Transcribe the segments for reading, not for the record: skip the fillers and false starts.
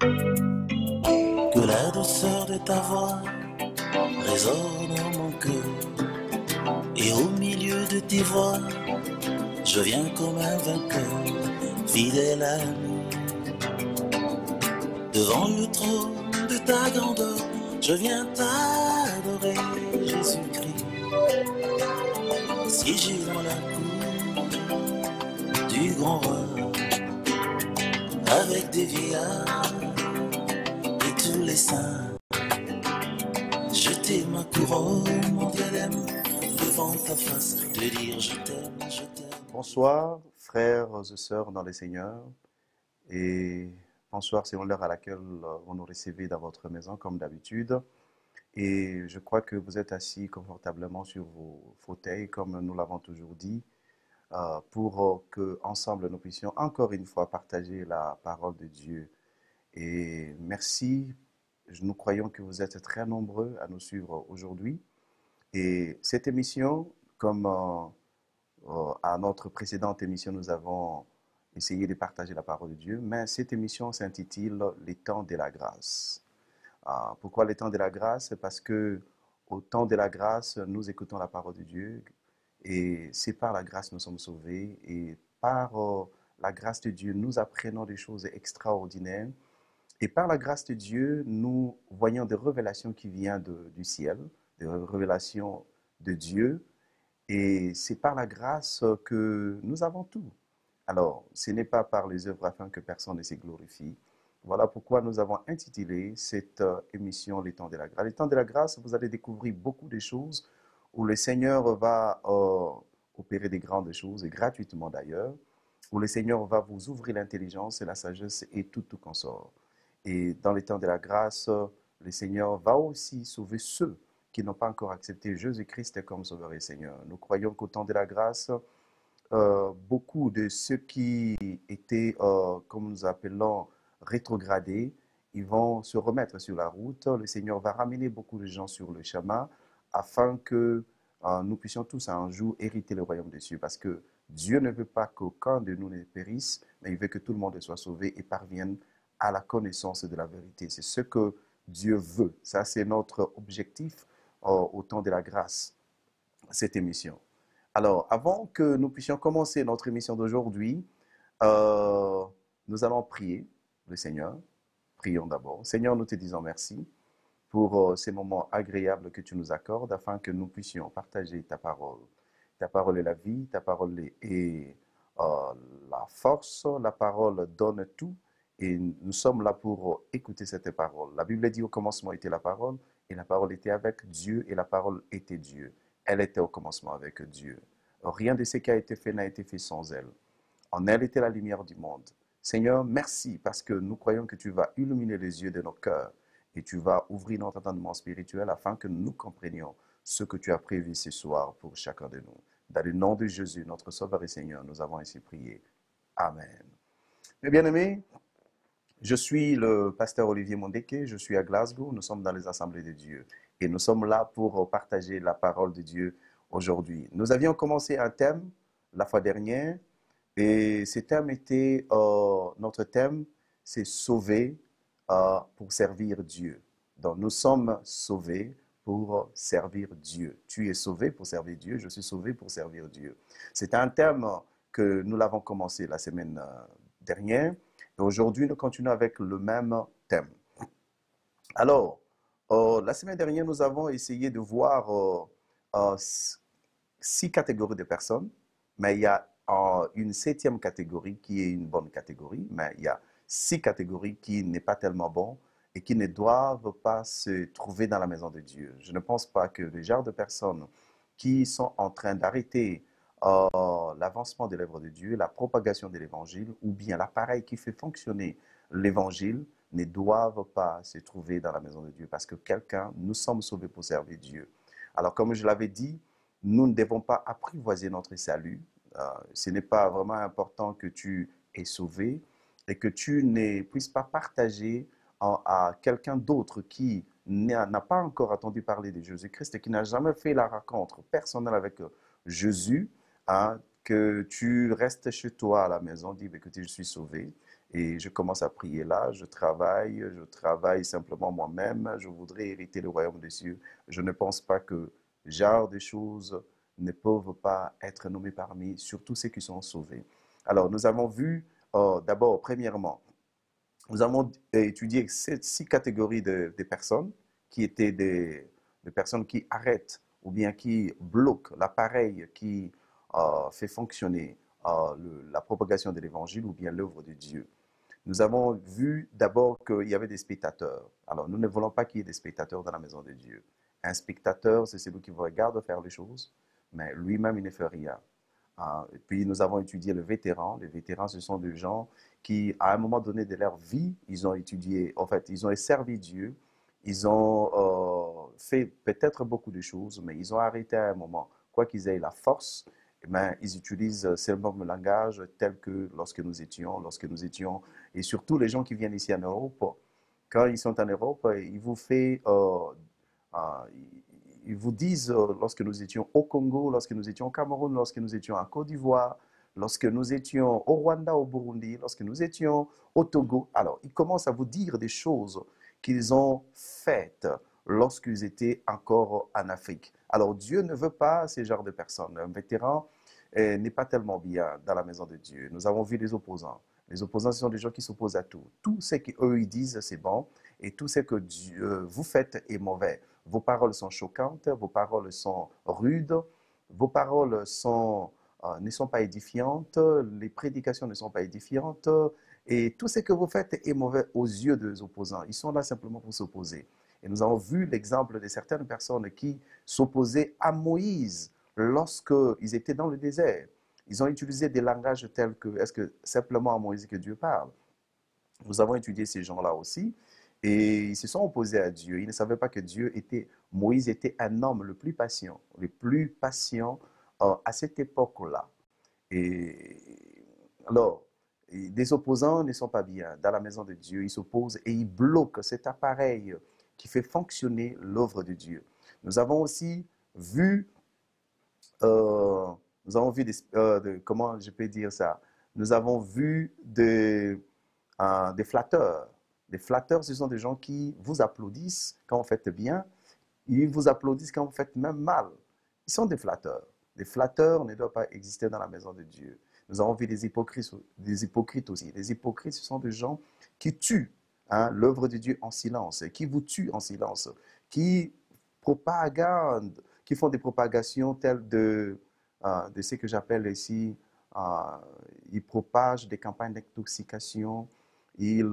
Que la douceur de ta voix résonne en mon cœur. Et au milieu de tes voix, je viens comme un vainqueur, fidèle ami. Devant le trône de ta grandeur, je viens t'adorer, Jésus-Christ. Siégé dans la cour du grand roi, avec des vieillards et tous les saints. Jeter ma couronne, mon diadème, devant ta face, te dire je t'aime, je t'aime. Bonsoir, frères et sœurs dans le Seigneur, et bonsoir, c'est l'heure à laquelle vous nous recevez dans votre maison, comme d'habitude. Et je crois que vous êtes assis confortablement sur vos fauteuils, comme nous l'avons toujours dit, pour que ensemble nous puissions encore une fois partager la parole de Dieu. Et merci, nous croyons que vous êtes très nombreux à nous suivre aujourd'hui. Et cette émission, comme à notre précédente émission, nous avons essayé de partager la parole de Dieu, mais cette émission s'intitule Les temps de la grâce. Pourquoi les temps de la grâce? Parce que au temps de la grâce, nous écoutons la parole de Dieu et c'est par la grâce que nous sommes sauvés et par la grâce de Dieu, nous apprenons des choses extraordinaires et par la grâce de Dieu, nous voyons des révélations qui viennent du ciel, des révélations de Dieu. Et c'est par la grâce que nous avons tout. Alors, ce n'est pas par les œuvres afin que personne ne se glorifie. Voilà pourquoi nous avons intitulé cette émission Les temps de la grâce. Les temps de la grâce, vous allez découvrir beaucoup de choses où le Seigneur va opérer des grandes choses, et gratuitement d'ailleurs, où le Seigneur va vous ouvrir l'intelligence et la sagesse et tout consort. Et dans les temps de la grâce, le Seigneur va aussi sauver ceux qui n'ont pas encore accepté Jésus-Christ comme Sauveur et Seigneur. Nous croyons qu'au temps de la grâce, beaucoup de ceux qui étaient, comme nous appelons, rétrogradés, ils vont se remettre sur la route. Le Seigneur va ramener beaucoup de gens sur le chemin afin que nous puissions tous un jour hériter le royaume des cieux. Parce que Dieu ne veut pas qu'aucun de nous ne périsse, mais il veut que tout le monde soit sauvé et parvienne à la connaissance de la vérité. C'est ce que Dieu veut. Ça, c'est notre objectif au temps de la grâce, cette émission. Alors, avant que nous puissions commencer notre émission d'aujourd'hui, nous allons prier le Seigneur. Prions d'abord. Seigneur, nous te disons merci pour ces moments agréables que tu nous accordes afin que nous puissions partager ta parole. Ta parole est la vie, ta parole est la force, la parole donne tout et nous sommes là pour écouter cette parole. La Bible dit au commencement était la parole et la parole était avec Dieu et la parole était Dieu. Elle était au commencement avec Dieu. Rien de ce qui a été fait n'a été fait sans elle. En elle était la lumière du monde. Seigneur, merci parce que nous croyons que tu vas illuminer les yeux de nos cœurs et tu vas ouvrir notre entendement spirituel afin que nous comprenions ce que tu as prévu ce soir pour chacun de nous. Dans le nom de Jésus, notre Sauveur et Seigneur, nous avons ainsi prié. Amen. Mes bien-aimés, je suis le pasteur Olivier Mondeke, je suis à Glasgow, nous sommes dans les Assemblées de Dieu et nous sommes là pour partager la parole de Dieu aujourd'hui. Nous avions commencé un thème la fois dernière et ce thème était, notre thème, c'est sauver pour servir Dieu. Donc nous sommes sauvés pour servir Dieu. Tu es sauvé pour servir Dieu, je suis sauvé pour servir Dieu. C'est un thème que nous l'avons commencé la semaine dernière. Et aujourd'hui, nous continuons avec le même thème. Alors, la semaine dernière, nous avons essayé de voir 6 catégories de personnes, mais il y a une 7e catégorie qui est une bonne catégorie, mais il y a 6 catégories qui n'est pas tellement bon et qui ne doivent pas se trouver dans la maison de Dieu. Je ne pense pas que le genre de personnes qui sont en train d'arrêter l'avancement de l'œuvre de Dieu, la propagation de l'évangile, ou bien l'appareil qui fait fonctionner l'évangile, ne doivent pas se trouver dans la maison de Dieu. Parce que nous sommes sauvés pour servir Dieu. Alors, comme je l'avais dit, nous ne devons pas apprivoiser notre salut. Ce n'est pas vraiment important que tu es sauvé et que tu ne puisses pas partager à quelqu'un d'autre qui n'a pas encore entendu parler de Jésus-Christ et qui n'a jamais fait la rencontre personnelle avec Jésus, hein, que tu restes chez toi à la maison, dis, écoutez, je suis sauvé Et je commence à prier là, je travaille simplement moi-même. Je voudrais hériter le royaume des cieux. Je ne pense pas que genre de choses ne peuvent pas être nommées parmi, surtout ceux qui sont sauvés. Alors, nous avons vu d'abord, premièrement, nous avons étudié six catégories de personnes qui étaient des personnes qui arrêtent ou bien qui bloquent l'appareil qui fait fonctionner la propagation de l'évangile ou bien l'œuvre de Dieu. Nous avons vu d'abord qu'il y avait des spectateurs. Alors, nous ne voulons pas qu'il y ait des spectateurs dans la maison de Dieu. Un spectateur, c'est celui qui vous regarde faire les choses, mais lui-même, il ne fait rien. Et puis, nous avons étudié le vétéran. Les vétérans, ce sont des gens qui, à un moment donné de leur vie, ils ont étudié, en fait, ils ont servi Dieu. Ils ont fait peut-être beaucoup de choses, mais ils ont arrêté à un moment. Quoi qu'ils aient la force, eh bien, ils utilisent seulement le langage tel que lorsque nous étions, et surtout les gens qui viennent ici en Europe, quand ils sont en Europe, ils vous font euh, ils vous disent, lorsque nous étions au Congo, lorsque nous étions au Cameroun, lorsque nous étions en Côte d'Ivoire, lorsque nous étions au Rwanda, au Burundi, lorsque nous étions au Togo, alors ils commencent à vous dire des choses qu'ils ont faites lorsqu'ils étaient encore en Afrique. Alors Dieu ne veut pas ce genre de personnes. Un vétéran n'est pas tellement bien dans la maison de Dieu. Nous avons vu les opposants. Les opposants, ce sont des gens qui s'opposent à tout. Tout ce qu'eux, ils disent, c'est bon, et tout ce que vous faites est mauvais. Vos paroles sont choquantes, vos paroles sont rudes, vos paroles ne sont pas édifiantes, les prédications ne sont pas édifiantes, et tout ce que vous faites est mauvais aux yeux des opposants. Ils sont là simplement pour s'opposer. Et nous avons vu l'exemple de certaines personnes qui s'opposaient à Moïse lorsqu'ils étaient dans le désert. Ils ont utilisé des langages tels que, est-ce que simplement à Moïse que Dieu parle? Nous avons étudié ces gens-là aussi et ils se sont opposés à Dieu. Ils ne savaient pas que Moïse était un homme le plus patient à cette époque-là. Et alors, des opposants ne sont pas bien dans la maison de Dieu. Ils s'opposent et ils bloquent cet appareil qui fait fonctionner l'œuvre de Dieu. Nous avons aussi vu, euh, comment je peux dire ça? Nous avons vu des flatteurs. Les flatteurs, ce sont des gens qui vous applaudissent quand vous faites bien, ils vous applaudissent quand vous faites même mal. Ils sont des flatteurs. Les flatteurs ne doivent pas exister dans la maison de Dieu. Nous avons vu des hypocrites aussi. Les hypocrites, ce sont des gens qui tuent l'œuvre de Dieu en silence, qui vous tuent en silence, qui propagandent, qui font des propagations telles de ce que j'appelle ici, euh, ils propagent des campagnes d'intoxication, ils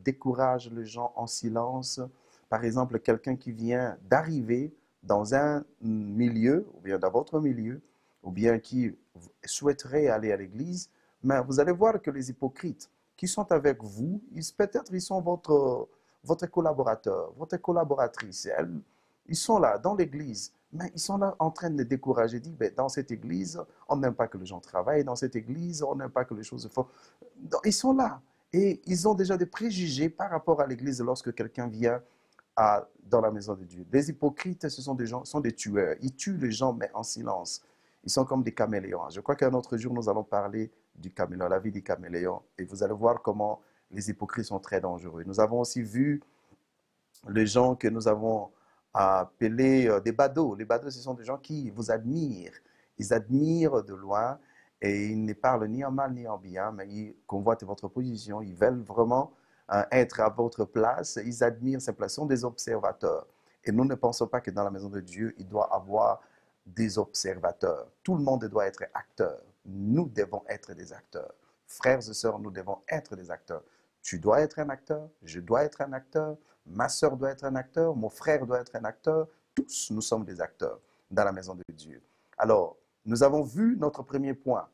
découragent les gens en silence. Par exemple, quelqu'un qui vient d'arriver dans un milieu, ou bien dans votre milieu, ou bien qui souhaiterait aller à l'église, mais vous allez voir que les hypocrites qui sont avec vous, peut-être ils sont votre collaborateur, votre collaboratrice. Ils sont là dans l'église, mais ils sont là en train de décourager, dire, ben, dans cette église, on n'aime pas que les gens travaillent, dans cette église, on n'aime pas que les choses se font. Ils sont là et ils ont déjà des préjugés par rapport à l'église lorsque quelqu'un vient dans la maison de Dieu. Les hypocrites, ce sont des gens, sont des tueurs. Ils tuent les gens, mais en silence. Ils sont comme des caméléons. Je crois qu'un autre jour, nous allons parler du caméléon, la vie du caméléon. Et vous allez voir comment les hypocrites sont très dangereux. Nous avons aussi vu les gens que nous avons appelés des badauds. Les badauds, ce sont des gens qui vous admirent. Ils admirent de loin et ils ne parlent ni en mal ni en bien, mais ils convoitent votre position. Ils veulent vraiment être à votre place. Ils admirent simplement. Ce sont des observateurs. Et nous ne pensons pas que dans la maison de Dieu, il doit y avoir des observateurs. Tout le monde doit être acteur. Nous devons être des acteurs. Frères et sœurs, nous devons être des acteurs. Tu dois être un acteur, je dois être un acteur, ma sœur doit être un acteur, mon frère doit être un acteur. Tous, nous sommes des acteurs dans la maison de Dieu. Alors, nous avons vu notre premier point.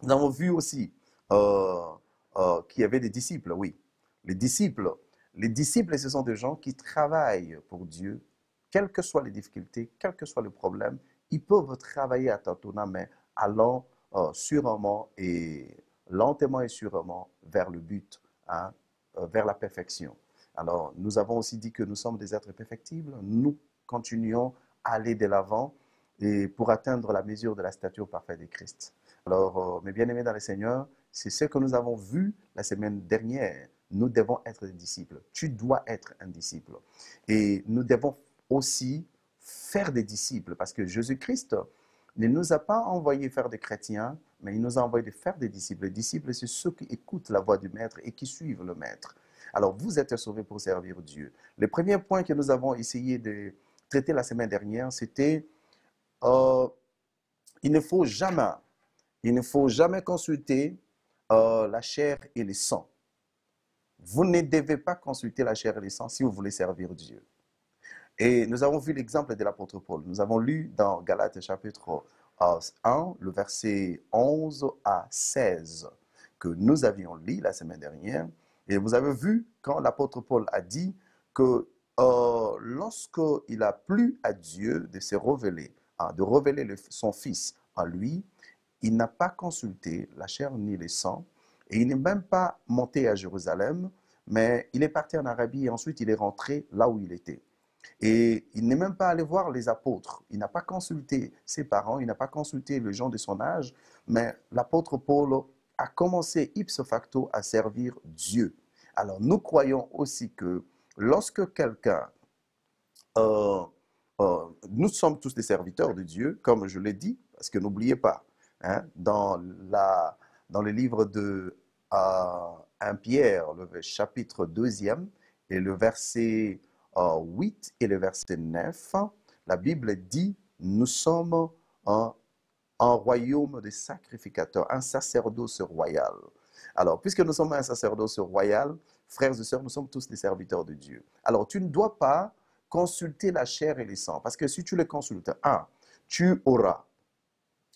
Nous avons vu aussi qu'il y avait des disciples, oui. Les disciples, ce sont des gens qui travaillent pour Dieu, quelles que soient les difficultés, quel que soit le problème, ils peuvent travailler à tâtonnant, mais allant sûrement et lentement et sûrement vers le but, hein, vers la perfection. Alors, nous avons aussi dit que nous sommes des êtres perfectibles, nous continuons à aller de l'avant et pour atteindre la mesure de la stature parfaite de Christ. Alors, mes bien-aimés dans le Seigneur, C'est ce que nous avons vu la semaine dernière. Nous devons être des disciples. Tu dois être un disciple. Et nous devons aussi faire des disciples parce que Jésus-Christ ne nous a pas envoyé faire des chrétiens, mais il nous a envoyé de faire des disciples. Les disciples, c'est ceux qui écoutent la voix du Maître et qui suivent le Maître. Alors, vous êtes sauvés pour servir Dieu. Le premier point que nous avons essayé de traiter la semaine dernière, c'était euh, il ne faut jamais, il ne faut jamais consulter la chair et le sang. Vous ne devez pas consulter la chair et le sang si vous voulez servir Dieu. Et nous avons vu l'exemple de l'apôtre Paul. Nous avons lu dans Galates chapitre 1, le verset 11 à 16, que nous avions lu la semaine dernière. Et vous avez vu quand l'apôtre Paul a dit que lorsqu'il a plu à Dieu de se révéler, de révéler son Fils en lui, il n'a pas consulté la chair ni le sang, et il n'est même pas monté à Jérusalem, mais il est parti en Arabie et ensuite il est rentré là où il était. Et il n'est même pas allé voir les apôtres. Il n'a pas consulté ses parents, il n'a pas consulté les gens de son âge, mais l'apôtre Paul a commencé ipso facto à servir Dieu. Alors nous croyons aussi que lorsque quelqu'un, euh, nous sommes tous des serviteurs de Dieu, comme je l'ai dit, parce que n'oubliez pas, hein, dans le livre de 1 Pierre, le chapitre 2e, et le verset 8 et le verset 9, la Bible dit, nous sommes un royaume de sacrificateurs, un sacerdoce royal. Alors, puisque nous sommes un sacerdoce royal, frères et sœurs, nous sommes tous des serviteurs de Dieu. Alors, tu ne dois pas consulter la chair et le sang, parce que si tu les consultes, tu auras,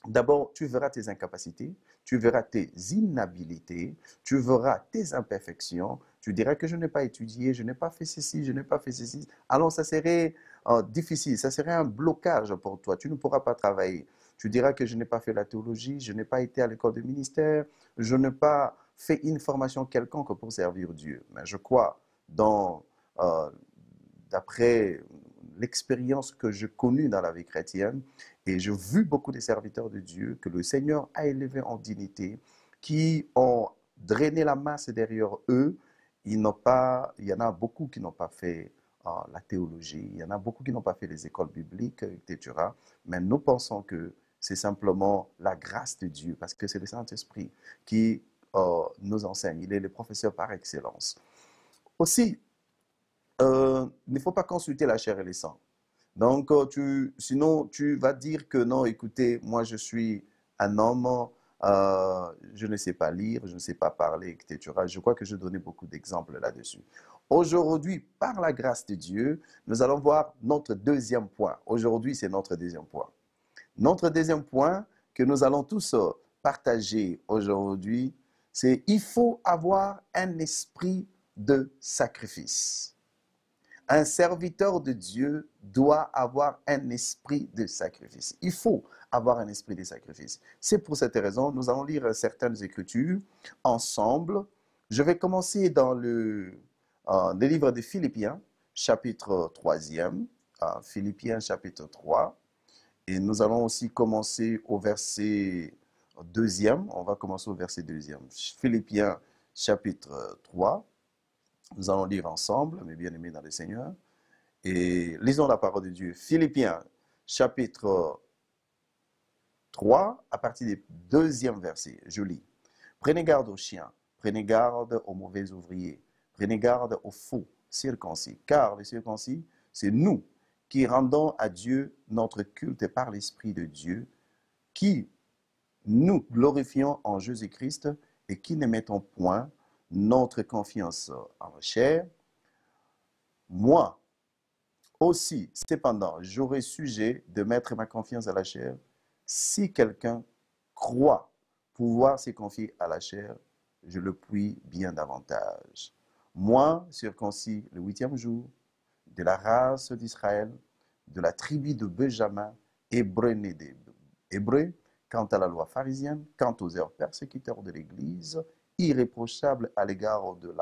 d'abord, tu verras tes incapacités, tu verras tes inhabilités, tu verras tes imperfections, tu diras que je n'ai pas étudié, je n'ai pas fait ceci, je n'ai pas fait ceci. Alors, ça serait difficile, ça serait un blocage pour toi, tu ne pourras pas travailler. Tu diras que je n'ai pas fait la théologie, je n'ai pas été à l'école de ministère, je n'ai pas fait une formation quelconque pour servir Dieu. Mais je crois, d'après l'expérience que j'ai connue dans la vie chrétienne, et j'ai vu beaucoup de serviteurs de Dieu que le Seigneur a élevés en dignité, qui ont drainé la masse derrière eux. Il y en a beaucoup qui n'ont pas fait la théologie, il y en a beaucoup qui n'ont pas fait les écoles bibliques, etc. Mais nous pensons que c'est simplement la grâce de Dieu, parce que c'est le Saint-Esprit qui nous enseigne. Il est le professeur par excellence. Aussi, il ne faut pas consulter la chair et le sang. Donc, sinon, tu vas dire que non, écoutez, moi je suis un homme, je ne sais pas lire, je ne sais pas parler, etc. Je crois que je donnais beaucoup d'exemples là-dessus. Aujourd'hui, par la grâce de Dieu, nous allons voir notre deuxième point. Aujourd'hui, c'est notre deuxième point. Notre deuxième point que nous allons tous partager aujourd'hui, c'est il faut avoir un esprit de sacrifice. Un serviteur de Dieu doit avoir un esprit de sacrifice. Il faut avoir un esprit de sacrifice. C'est pour cette raison, nous allons lire certaines écritures ensemble. Je vais commencer dans le livre de Philippiens, chapitre 3e, Philippiens chapitre 3. Et nous allons aussi commencer au verset 2e. On va commencer au verset 2e. Philippiens chapitre 3. Nous allons lire ensemble, mes bien-aimés dans le Seigneur. Et lisons la parole de Dieu. Philippiens, chapitre 3, à partir du 2e verset. Je lis. Prenez garde aux chiens, prenez garde aux mauvais ouvriers, prenez garde aux faux circoncis. Car les circoncis, c'est nous qui rendons à Dieu notre culte par l'Esprit de Dieu, qui nous glorifions en Jésus-Christ et qui ne mettons point notre confiance en la chair. Moi aussi, cependant, j'aurai sujet de mettre ma confiance à la chair. Si quelqu'un croit pouvoir se confier à la chair, je le puis bien davantage. Moi, circoncis le 8e jour, de la race d'Israël, de la tribu de Benjamin, hébreu né d'Hébreu, quant à la loi pharisienne, quant aux heures persécuteurs de l'Église, irréprochable à l'égard de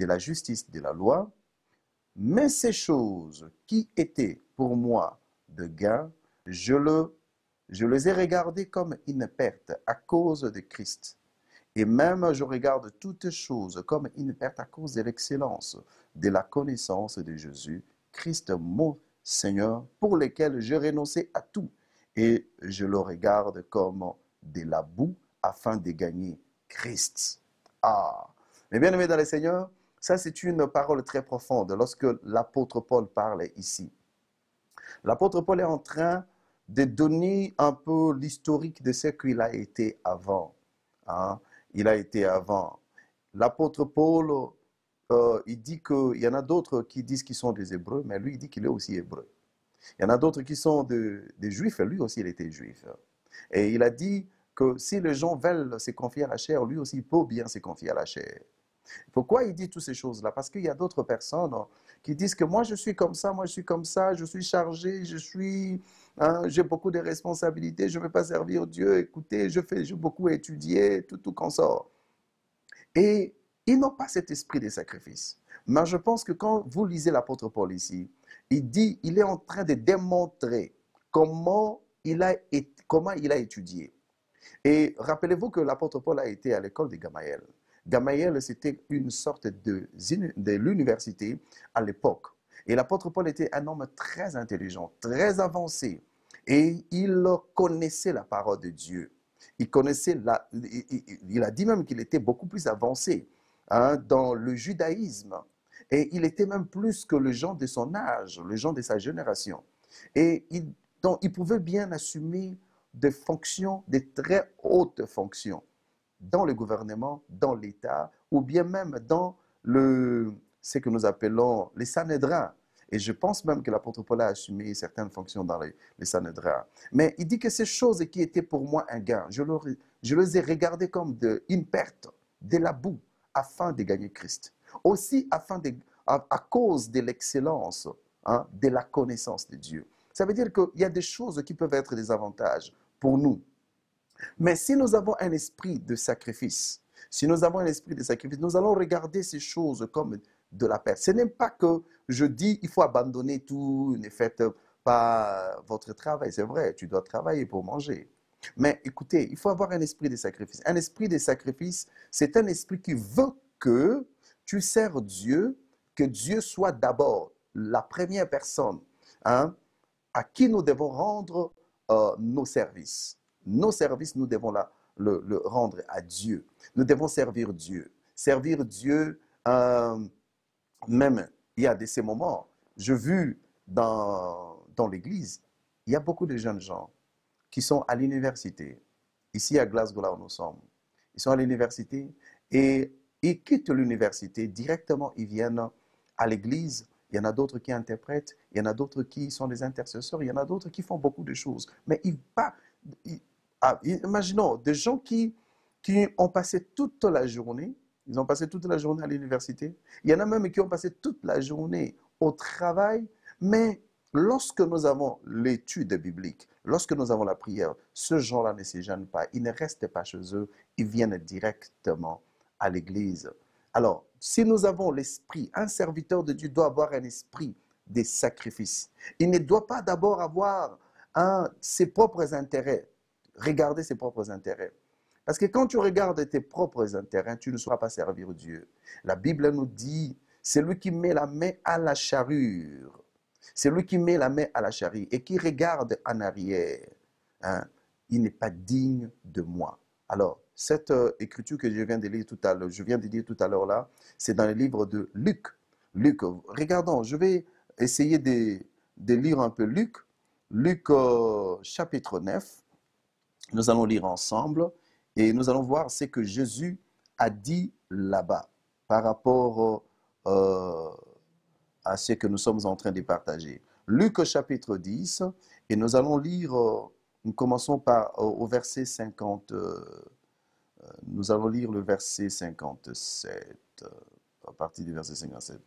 la justice de la loi, mais ces choses qui étaient pour moi de gain, je Je les ai regardés comme une perte à cause de Christ. Et même je regarde toutes choses comme une perte à cause de l'excellence, de la connaissance de Jésus, Christ mon Seigneur, pour lequel je renonçais à tout. Et je le regarde comme de la boue afin de gagner Christ. Ah, mes bien-aimés dans le Seigneur, ça c'est une parole très profonde lorsque l'apôtre Paul parle ici. L'apôtre Paul est en train de donner un peu l'historique de ce qu'il a été avant. Hein? Il a été avant. L'apôtre Paul, il dit qu'il y en a d'autres qui disent qu'ils sont des Hébreux, mais lui, il dit qu'il est aussi hébreu. Il y en a d'autres qui sont des Juifs, lui aussi, il était juif. Et il a dit que si les gens veulent se confier à la chair, lui aussi, il peut bien se confier à la chair. Pourquoi il dit toutes ces choses-là? Parce qu'il y a d'autres personnes qui disent que moi je suis comme ça, moi je suis comme ça, je suis chargé, j'ai beaucoup de responsabilités, je ne veux pas servir Dieu, écoutez, j'ai beaucoup étudié, tout qu'on sort. Et ils n'ont pas cet esprit de sacrifice. Mais je pense que quand vous lisez l'apôtre Paul ici, il est en train de démontrer comment il a étudié. Et rappelez-vous que l'apôtre Paul a été à l'école de Gamaliel. Gamaliel, c'était une sorte de l'université à l'époque. Et l'apôtre Paul était un homme très intelligent, très avancé. Et il connaissait la parole de Dieu. Il a dit même qu'il était beaucoup plus avancé dans le judaïsme. Et il était même plus que les gens de son âge, les gens de sa génération. Et donc, il pouvait bien assumer des fonctions, des très hautes fonctions dans le gouvernement, dans l'État, ou bien même dans ce que nous appelons les Sanhédrins. Et je pense même que l'apôtre Paul a assumé certaines fonctions dans les Sanhédrins. Mais il dit que ces choses qui étaient pour moi un gain, je les ai regardées comme une perte, de la boue, afin de gagner Christ. Aussi à cause de l'excellence, de la connaissance de Dieu. Ça veut dire qu'il y a des choses qui peuvent être des avantages pour nous. Mais si nous avons un esprit de sacrifice, nous allons regarder ces choses comme de la perte. Ce n'est pas que je dis il faut abandonner tout, ne faites pas votre travail. C'est vrai, tu dois travailler pour manger. Mais écoutez, il faut avoir un esprit de sacrifice. Un esprit de sacrifice, c'est un esprit qui veut que tu sers Dieu, que Dieu soit d'abord la première personne à qui nous devons rendre nos services. Nos services, nous devons le rendre à Dieu. Nous devons servir Dieu. Servir Dieu, même, il y a de ces moments, j'ai vu dans l'église, il y a beaucoup de jeunes gens qui sont à l'université, ici à Glasgow, là où nous sommes. Ils sont à l'université et ils quittent l'université, directement ils viennent à l'église. Il y en a d'autres qui interprètent, il y en a d'autres qui sont des intercesseurs, il y en a d'autres qui font beaucoup de choses. Mais imaginons des gens qui ont passé toute la journée, ils ont passé toute la journée à l'université. Il y en a même qui ont passé toute la journée au travail. Mais lorsque nous avons l'étude biblique, lorsque nous avons la prière, ces gens-là ne se gênent pas. Ils ne restent pas chez eux, ils viennent directement à l'église. Alors, si nous avons l'esprit, un serviteur de Dieu doit avoir un esprit de sacrifice. Il ne doit pas d'abord avoir ses propres intérêts, regarder ses propres intérêts. Parce que quand tu regardes tes propres intérêts, tu ne sauras pas servir Dieu. La Bible nous dit, c'est lui qui met la main à la charrue. C'est lui qui met la main à la charrue et qui regarde en arrière. Il n'est pas digne de moi. Alors, cette écriture que je viens de lire tout à l'heure là, c'est dans le livre de Luc. Luc, regardons, je vais essayer de lire un peu Luc. Luc chapitre 9. Nous allons lire ensemble et nous allons voir ce que Jésus a dit là-bas par rapport à ce que nous sommes en train de partager. Luc chapitre 10 et nous allons lire, nous commençons au verset 50. Nous allons lire le verset 57, à partir du verset 57.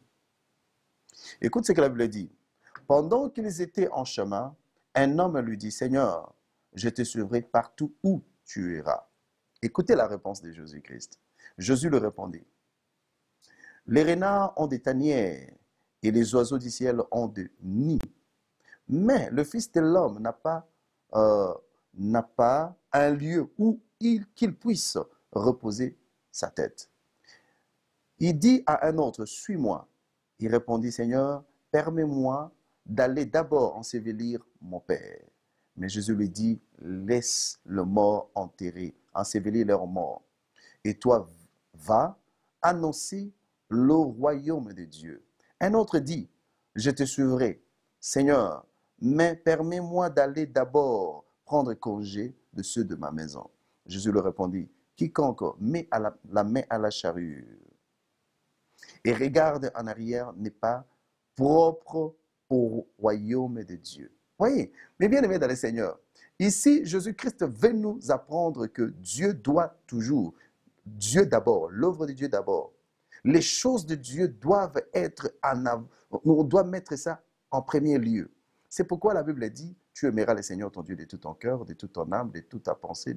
Écoute ce que la Bible dit. Pendant qu'ils étaient en chemin, un homme lui dit, Seigneur, je te suivrai partout où tu iras. Écoutez la réponse de Jésus-Christ. Jésus lui répondit, les renards ont des tanières et les oiseaux du ciel ont des nids. Mais le Fils de l'homme n'a pas n'a pas un lieu où qu'il puisse reposer sa tête. Il dit à un autre, suis-moi. Il répondit, Seigneur, permets-moi d'aller d'abord ensevelir mon père. Mais Jésus lui dit, laisse le mort enterrer, ensevelir leur mort. Et toi, va annoncer le royaume de Dieu. Un autre dit, je te suivrai, Seigneur, mais permets-moi d'aller d'abord prendre congé de ceux de ma maison. Jésus lui répondit, quiconque met la main à la charrue et regarde en arrière n'est pas propre au royaume de Dieu. Voyez, mes bien-aimés dans le Seigneur, ici, Jésus-Christ veut nous apprendre que Dieu doit toujours, Dieu d'abord, l'œuvre de Dieu d'abord. Les choses de Dieu doivent être en avant, on doit mettre ça en premier lieu. C'est pourquoi la Bible dit, tu aimeras le Seigneur ton Dieu de tout ton cœur, de toute ton âme, de toute ta pensée,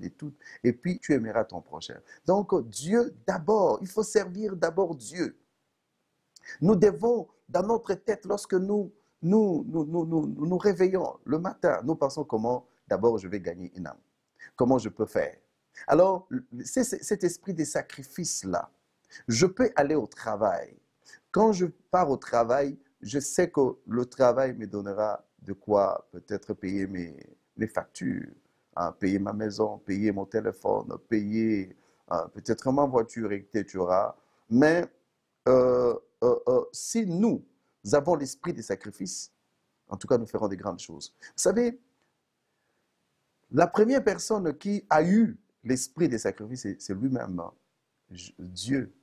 et puis tu aimeras ton prochain. Donc Dieu d'abord, il faut servir d'abord Dieu. Nous devons, dans notre tête, lorsque nous réveillons le matin, nous pensons comment d'abord je vais gagner une âme. Comment je peux faire? Alors, c'est cet esprit de sacrifice-là. Je peux aller au travail. Quand je pars au travail, je sais que le travail me donnera de quoi peut-être payer mes factures, hein, payer ma maison, payer mon téléphone, payer peut-être ma voiture, etc. Mais si nous avons l'esprit des sacrifices, en tout cas, nous ferons des grandes choses. Vous savez, la première personne qui a eu l'esprit des sacrifices, c'est lui-même, hein, Dieu.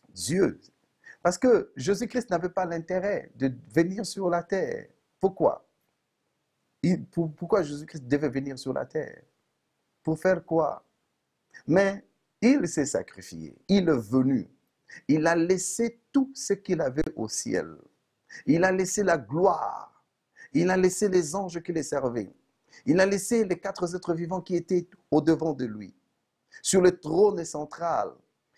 Dieu. Parce que Jésus-Christ n'avait pas l'intérêt de venir sur la terre. Pourquoi? Pourquoi Jésus-Christ devait venir sur la terre? Pour faire quoi? Mais il s'est sacrifié. Il est venu. Il a laissé tout ce qu'il avait au ciel. Il a laissé la gloire. Il a laissé les anges qui les servaient. Il a laissé les 4 êtres vivants qui étaient au-devant de lui. Sur le trône central,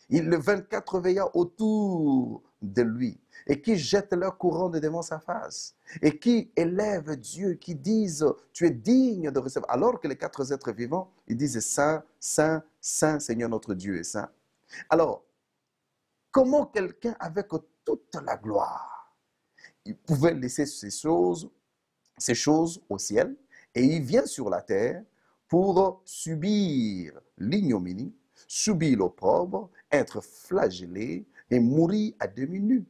le 24 veillants autour de lui et qui jettent leur couronne devant sa face et qui élèvent Dieu, qui disent tu es digne de recevoir. Alors que les 4 êtres vivants, ils disent Saint, Saint, Saint, Seigneur notre Dieu est saint. Alors, comment quelqu'un avec toute la gloire, il pouvait laisser ces choses au ciel et il vient sur la terre pour subir l'ignominie, subir l'opprobre, être flagellé et mourir à demi nu.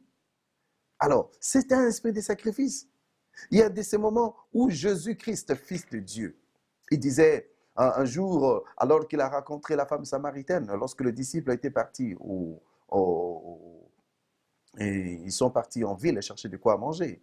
Alors, c'est un esprit de sacrifice. Il y a de ces moments où Jésus-Christ, Fils de Dieu, il disait un jour, alors qu'il a rencontré la femme samaritaine, lorsque le disciple était parti et ils sont partis en ville chercher de quoi manger.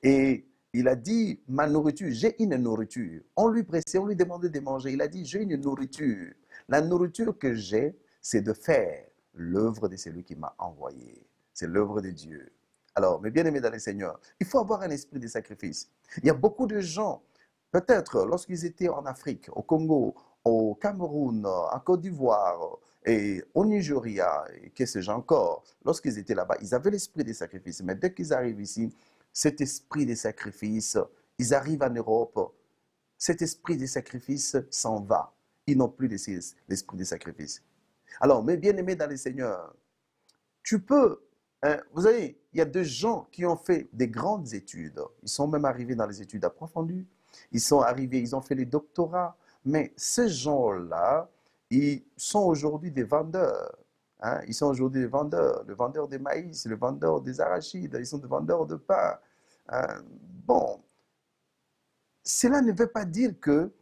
Et il a dit, ma nourriture, j'ai une nourriture. On lui pressait, on lui demandait de manger. Il a dit, j'ai une nourriture. La nourriture que j'ai, c'est de faire l'œuvre de celui qui m'a envoyé. C'est l'œuvre de Dieu. Alors, mes bien-aimés dans le Seigneur, il faut avoir un esprit de sacrifice. Il y a beaucoup de gens, peut-être lorsqu'ils étaient en Afrique, au Congo, au Cameroun, en Côte d'Ivoire, et au Nigeria, et que sais-je encore, lorsqu'ils étaient là-bas, ils avaient l'esprit des sacrifices. Mais dès qu'ils arrivent ici, cet esprit des sacrifices, ils arrivent en Europe, cet esprit des sacrifices s'en va. Ils n'ont plus l'esprit des sacrifices. Alors, mes bien-aimés dans le Seigneur, tu peux, vous savez, il y a des gens qui ont fait des grandes études. Ils sont même arrivés dans les études approfondies. Ils sont arrivés, ils ont fait les doctorats. Mais ces gens-là, ils sont aujourd'hui des vendeurs. Hein? Ils sont aujourd'hui des vendeurs, le vendeur de maïs, le vendeur des arachides, ils sont des vendeurs de pain. Bon, cela ne veut pas dire que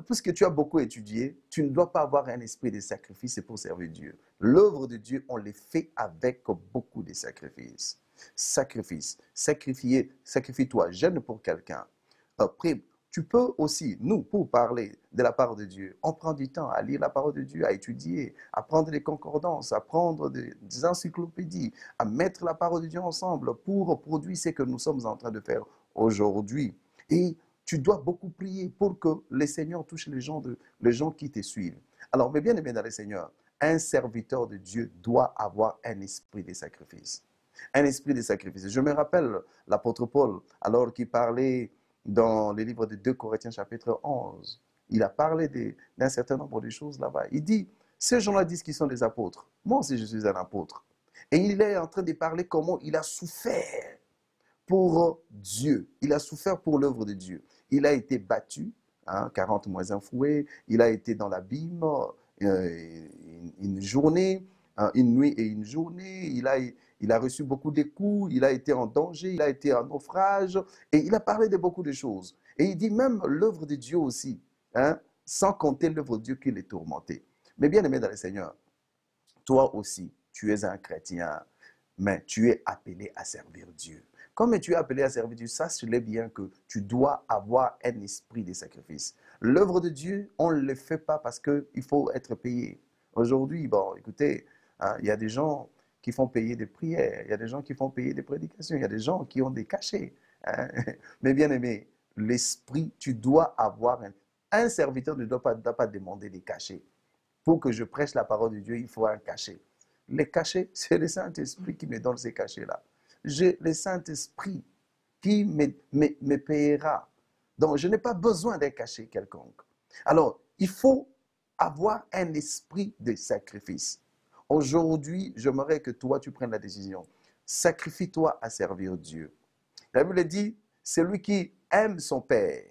puisque tu as beaucoup étudié, tu ne dois pas avoir un esprit de sacrifice pour servir Dieu. L'œuvre de Dieu, on les fait avec beaucoup de sacrifices. Sacrifice, sacrifie-toi, jeûne pour quelqu'un. Après, tu peux aussi, nous, pour parler de la part de Dieu, on prend du temps à lire la parole de Dieu, à étudier, à prendre des concordances, à prendre des encyclopédies, à mettre la parole de Dieu ensemble pour produire ce que nous sommes en train de faire aujourd'hui. Et tu dois beaucoup prier pour que le Seigneur touche les gens qui te suivent. Alors, mais bien aimé dans le Seigneur, un serviteur de Dieu doit avoir un esprit de sacrifice. Un esprit de sacrifice. Je me rappelle l'apôtre Paul, alors qu'il parlait dans le livre de 2 Corinthiens chapitre 11. Il a parlé d'un certain nombre de choses là-bas. Il dit, ces gens-là disent qu'ils sont des apôtres. Moi aussi, je suis un apôtre. Et il est en train de parler comment il a souffert pour Dieu. Il a souffert pour l'œuvre de Dieu. Il a été battu, 40 moins un fouet. Il a été dans l'abîme une journée, une nuit et une journée. Il a reçu beaucoup de coups. Il a été en danger. Il a été en naufrage. Et il a parlé de beaucoup de choses. Et il dit même l'œuvre de Dieu aussi, sans compter l'œuvre de Dieu qui est tourmenté. Mais bien aimé dans le Seigneur, toi aussi, tu es un chrétien, mais tu es appelé à servir Dieu. Comme tu es appelé à servir Dieu, sache-le bien que tu dois avoir un esprit de sacrifice. L'œuvre de Dieu, on ne le fait pas parce qu'il faut être payé. Aujourd'hui, bon, écoutez, il y a des gens qui font payer des prières, il y a des gens qui font payer des prédications, il y a des gens qui ont des cachets. Mais bien aimé, l'esprit, tu dois avoir un serviteur ne doit pas demander des cachets. Pour que je prêche la parole de Dieu, il faut un cachet. Les cachets, c'est le Saint-Esprit qui me donne ces cachets-là. J'ai le Saint-Esprit qui me payera. Donc, je n'ai pas besoin d'un cachet quelconque. Alors, il faut avoir un esprit de sacrifice. Aujourd'hui, j'aimerais que toi, tu prennes la décision. Sacrifie-toi à servir Dieu. La Bible dit, celui qui aime son père,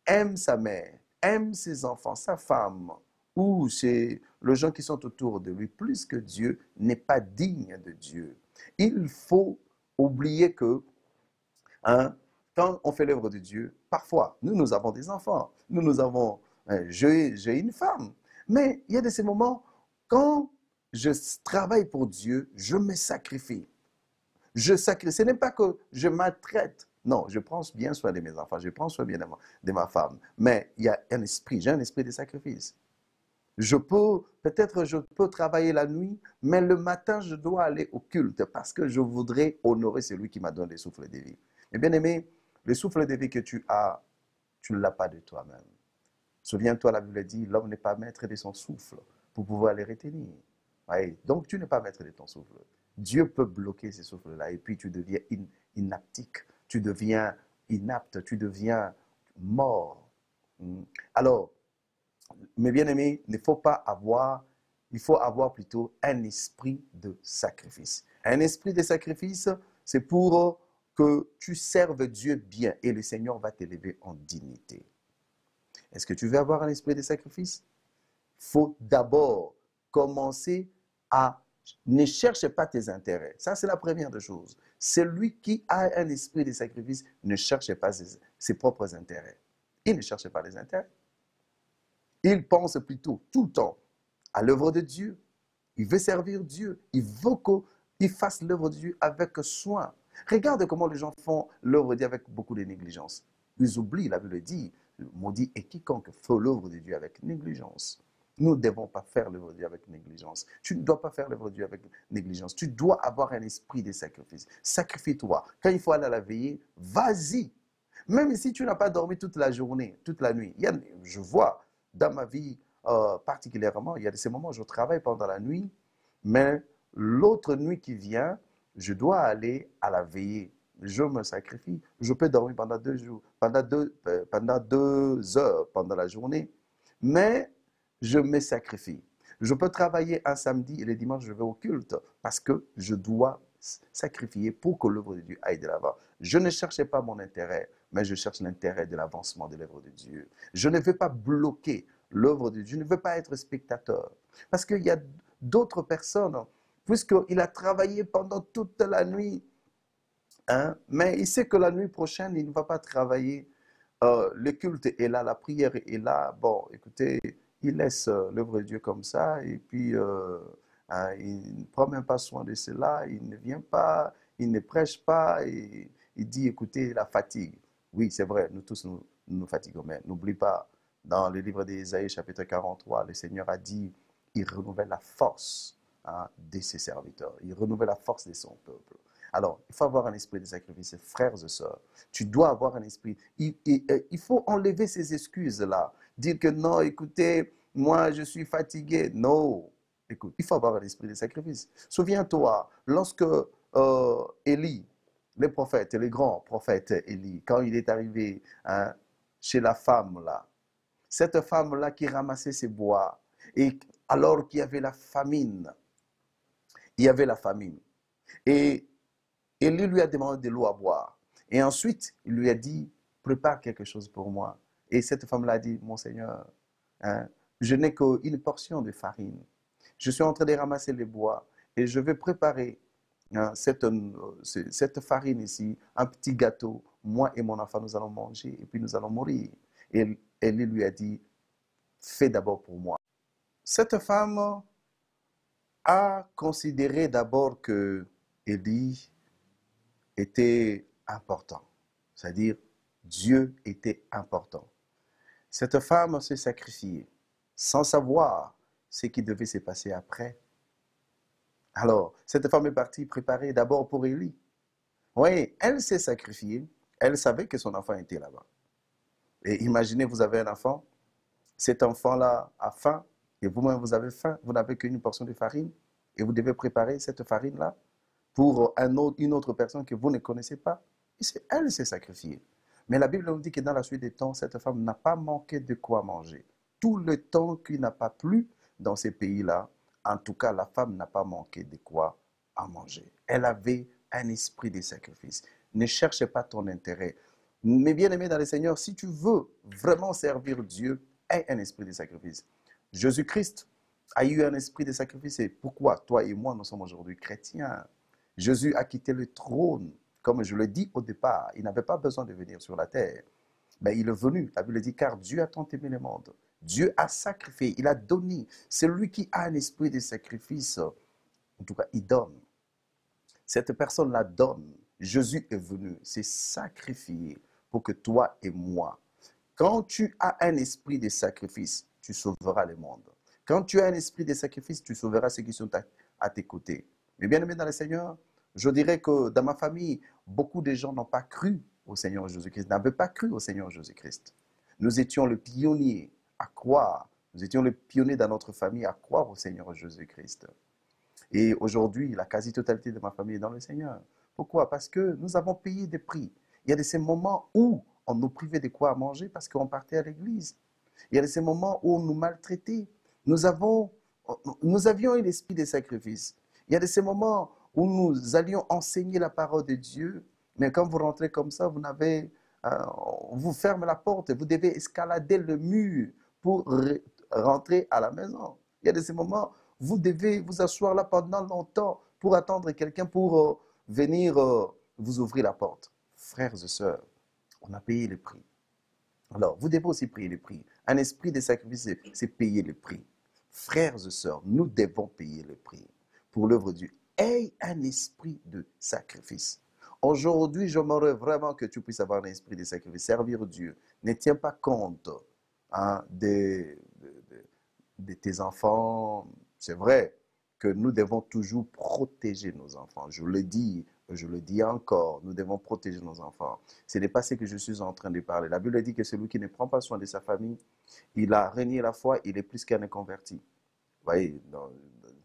aime sa mère, aime ses enfants, sa femme, ou c'est les gens qui sont autour de lui, plus que Dieu, n'est pas digne de Dieu. Il faut oublier que quand on fait l'œuvre de Dieu, parfois, nous avons des enfants, nous avons, j'ai une femme, mais il y a de ces moments, quand je travaille pour Dieu, je me sacrifie. Ce n'est pas que je maltraite. Non, je prends bien soin de mes enfants, je prends soin bien de ma femme. Mais il y a un esprit, j'ai un esprit de sacrifice. Peut-être je peux travailler la nuit, mais le matin, je dois aller au culte parce que je voudrais honorer celui qui m'a donné le souffle de vie. Et bien aimé, le souffle de vie que tu as, tu ne l'as pas de toi-même. Souviens-toi, la Bible dit, l'homme n'est pas maître de son souffle pour pouvoir les retenir. Ouais, donc tu n'es pas maître de ton souffle. Dieu peut bloquer ces souffles-là et puis tu deviens inaptique, tu deviens inapte, tu deviens mort. Alors, mes bien-aimés, il faut avoir plutôt un esprit de sacrifice. Un esprit de sacrifice, c'est pour que tu serves Dieu bien et le Seigneur va t'élever en dignité. Est-ce que tu veux avoir un esprit de sacrifice? Il faut d'abord commencer à ne chercher pas tes intérêts. Ça, c'est la première des choses. Celui qui a un esprit de sacrifice ne cherche pas ses propres intérêts. Il ne cherche pas les intérêts. Il pense plutôt tout le temps à l'œuvre de Dieu. Il veut servir Dieu. Il veut qu'il fasse l'œuvre de Dieu avec soin. Regarde comment les gens font l'œuvre de Dieu avec beaucoup de négligence. Ils oublient, la Bible dit, maudit est quiconque fait l'œuvre de Dieu avec négligence. Nous ne devons pas faire l'œuvre de Dieu avec négligence. Tu ne dois pas faire l'œuvre de Dieu avec négligence. Tu dois avoir un esprit de sacrifice. Sacrifie-toi. Quand il faut aller à la veillée, vas-y. Même si tu n'as pas dormi toute la journée, toute la nuit. Je vois dans ma vie particulièrement, il y a ces moments où je travaille pendant la nuit, mais l'autre nuit qui vient, je dois aller à la veillée. Je me sacrifie. Je peux dormir pendant 2 jours, pendant 2 heures pendant la journée, mais je me sacrifie. Je peux travailler un samedi et le dimanche, je vais au culte parce que je dois sacrifier pour que l'œuvre de Dieu aille de l'avant. Je ne cherchais pas mon intérêt, mais je cherche l'intérêt de l'avancement de l'œuvre de Dieu. Je ne veux pas bloquer l'œuvre de Dieu. Je ne veux pas être spectateur. Parce qu'il y a d'autres personnes, puisqu'il a travaillé pendant toute la nuit, mais il sait que la nuit prochaine, il ne va pas travailler. Le culte est là, la prière est là. Bon, écoutez, il laisse l'œuvre de Dieu comme ça et puis il ne prend même pas soin de cela, il ne vient pas, il ne prêche pas, et il dit, écoutez, la fatigue. Oui, c'est vrai, nous tous nous fatiguons, mais n'oublie pas, dans le livre d'Ésaïe, chapitre 43, le Seigneur a dit, il renouvelle la force de ses serviteurs, il renouvelle la force de son peuple. Alors, il faut avoir un esprit de sacrifice, frères et sœurs. Tu dois avoir un esprit. Il faut enlever ces excuses-là. Dire que non, écoutez, moi je suis fatigué. Non, écoute, il faut avoir un esprit de sacrifice. Souviens-toi, lorsque Élie les prophètes, les grands prophètes Élie, quand il est arrivé hein, chez la femme là, cette femme-là qui ramassait ses bois, et alors qu'il y avait la famine, il y avait la famine. Et Élie lui a demandé de l'eau à boire. Et ensuite, il lui a dit, prépare quelque chose pour moi. Et cette femme-là a dit, mon Seigneur, hein, je n'ai qu'une portion de farine. Je suis en train de ramasser les bois et je vais préparer hein, cette farine ici, un petit gâteau. Moi et mon enfant, nous allons manger et puis nous allons mourir. Et Élie lui a dit, fais d'abord pour moi. Cette femme a considéré d'abord que Élie était important, c'est-à-dire Dieu était important. Cette femme s'est sacrifiée sans savoir ce qui devait se passer après. Alors, cette femme est partie préparer d'abord pour Élie. Oui, elle s'est sacrifiée, elle savait que son enfant était là-bas. Et imaginez, vous avez un enfant, cet enfant-là a faim, et vous-même vous avez faim, vous n'avez qu'une portion de farine, et vous devez préparer cette farine-là pour une autre personne que vous ne connaissez pas. Et elle s'est sacrifiée. Mais la Bible nous dit que dans la suite des temps, cette femme n'a pas manqué de quoi manger. Tout le temps qu'il n'a pas plu dans ces pays-là, en tout cas, la femme n'a pas manqué de quoi à manger. Elle avait un esprit de sacrifice. Ne cherche pas ton intérêt. Mais bien aimé dans le Seigneur, si tu veux vraiment servir Dieu, aie un esprit de sacrifice. Jésus-Christ a eu un esprit de sacrifice. Et pourquoi toi et moi, nous sommes aujourd'hui chrétiens? Jésus a quitté le trône. Comme je le dis au départ, il n'avait pas besoin de venir sur la terre. Mais il est venu. La Bible dit, car Dieu a tant aimé le monde. Dieu a sacrifié, il a donné. C'est lui qui a un esprit de sacrifice. En tout cas, il donne. Cette personne-là donne. Jésus est venu, s'est sacrifié pour que toi et moi, quand tu as un esprit de sacrifice, tu sauveras le monde. Quand tu as un esprit de sacrifice, tu sauveras ceux qui sont à tes côtés. Mais bien aimé dans le Seigneur, je dirais que dans ma famille, beaucoup de gens n'ont pas cru au Seigneur Jésus-Christ, n'avaient pas cru au Seigneur Jésus-Christ. Nous étions les pionniers à croire, nous étions les pionniers dans notre famille à croire au Seigneur Jésus-Christ. Et aujourd'hui, la quasi-totalité de ma famille est dans le Seigneur. Pourquoi? Parce que nous avons payé des prix. Il y a de ces moments où on nous privait de quoi manger parce qu'on partait à l'église. Il y a de ces moments où on nous maltraitait. Nous avions eu l'esprit des sacrifices. Il y a de ces moments où nous allions enseigner la parole de Dieu, mais quand vous rentrez comme ça, vous fermez la porte, vous devez escalader le mur pour rentrer à la maison. Il y a de ces moments, vous devez vous asseoir là pendant longtemps pour attendre quelqu'un pour venir vous ouvrir la porte. Frères et sœurs, on a payé le prix. Alors, vous devez aussi payer le prix. Un esprit de sacrifice, c'est payer le prix. Frères et sœurs, nous devons payer le prix pour l'œuvre de Dieu. Aie un esprit de sacrifice. Aujourd'hui, j'aimerais vraiment que tu puisses avoir un esprit de sacrifice, servir Dieu. Ne tiens pas compte hein, de tes enfants. C'est vrai que nous devons toujours protéger nos enfants. Je le dis encore, nous devons protéger nos enfants. Ce n'est pas ce que je suis en train de parler. La Bible dit que celui qui ne prend pas soin de sa famille, il a renié la foi, il est plus qu'un inconverti. Vous voyez, non,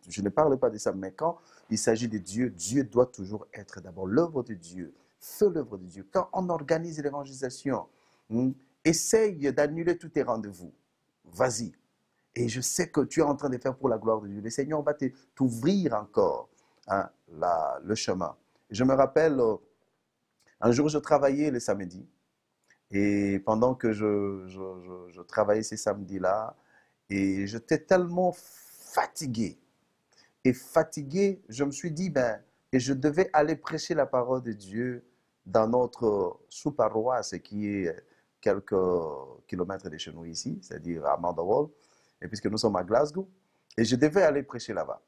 je ne parle pas de ça, mais quand il s'agit de Dieu, Dieu doit toujours être d'abord l'œuvre de Dieu. Fais l'œuvre de Dieu. Quand on organise l'évangélisation, essaye d'annuler tous tes rendez-vous. Vas-y. Et je sais que tu es en train de faire pour la gloire de Dieu. Le Seigneur va t'ouvrir encore hein, le chemin. Je me rappelle, un jour, je travaillais le samedi. Et pendant que je travaillais ces samedis-là, et j'étais tellement fatigué. Et fatigué, je me suis dit, et je devais aller prêcher la parole de Dieu dans notre sous-paroisse qui est quelques kilomètres de chez nous ici, c'est-à-dire à Motherwell, et puisque nous sommes à Glasgow, et je devais aller prêcher là-bas.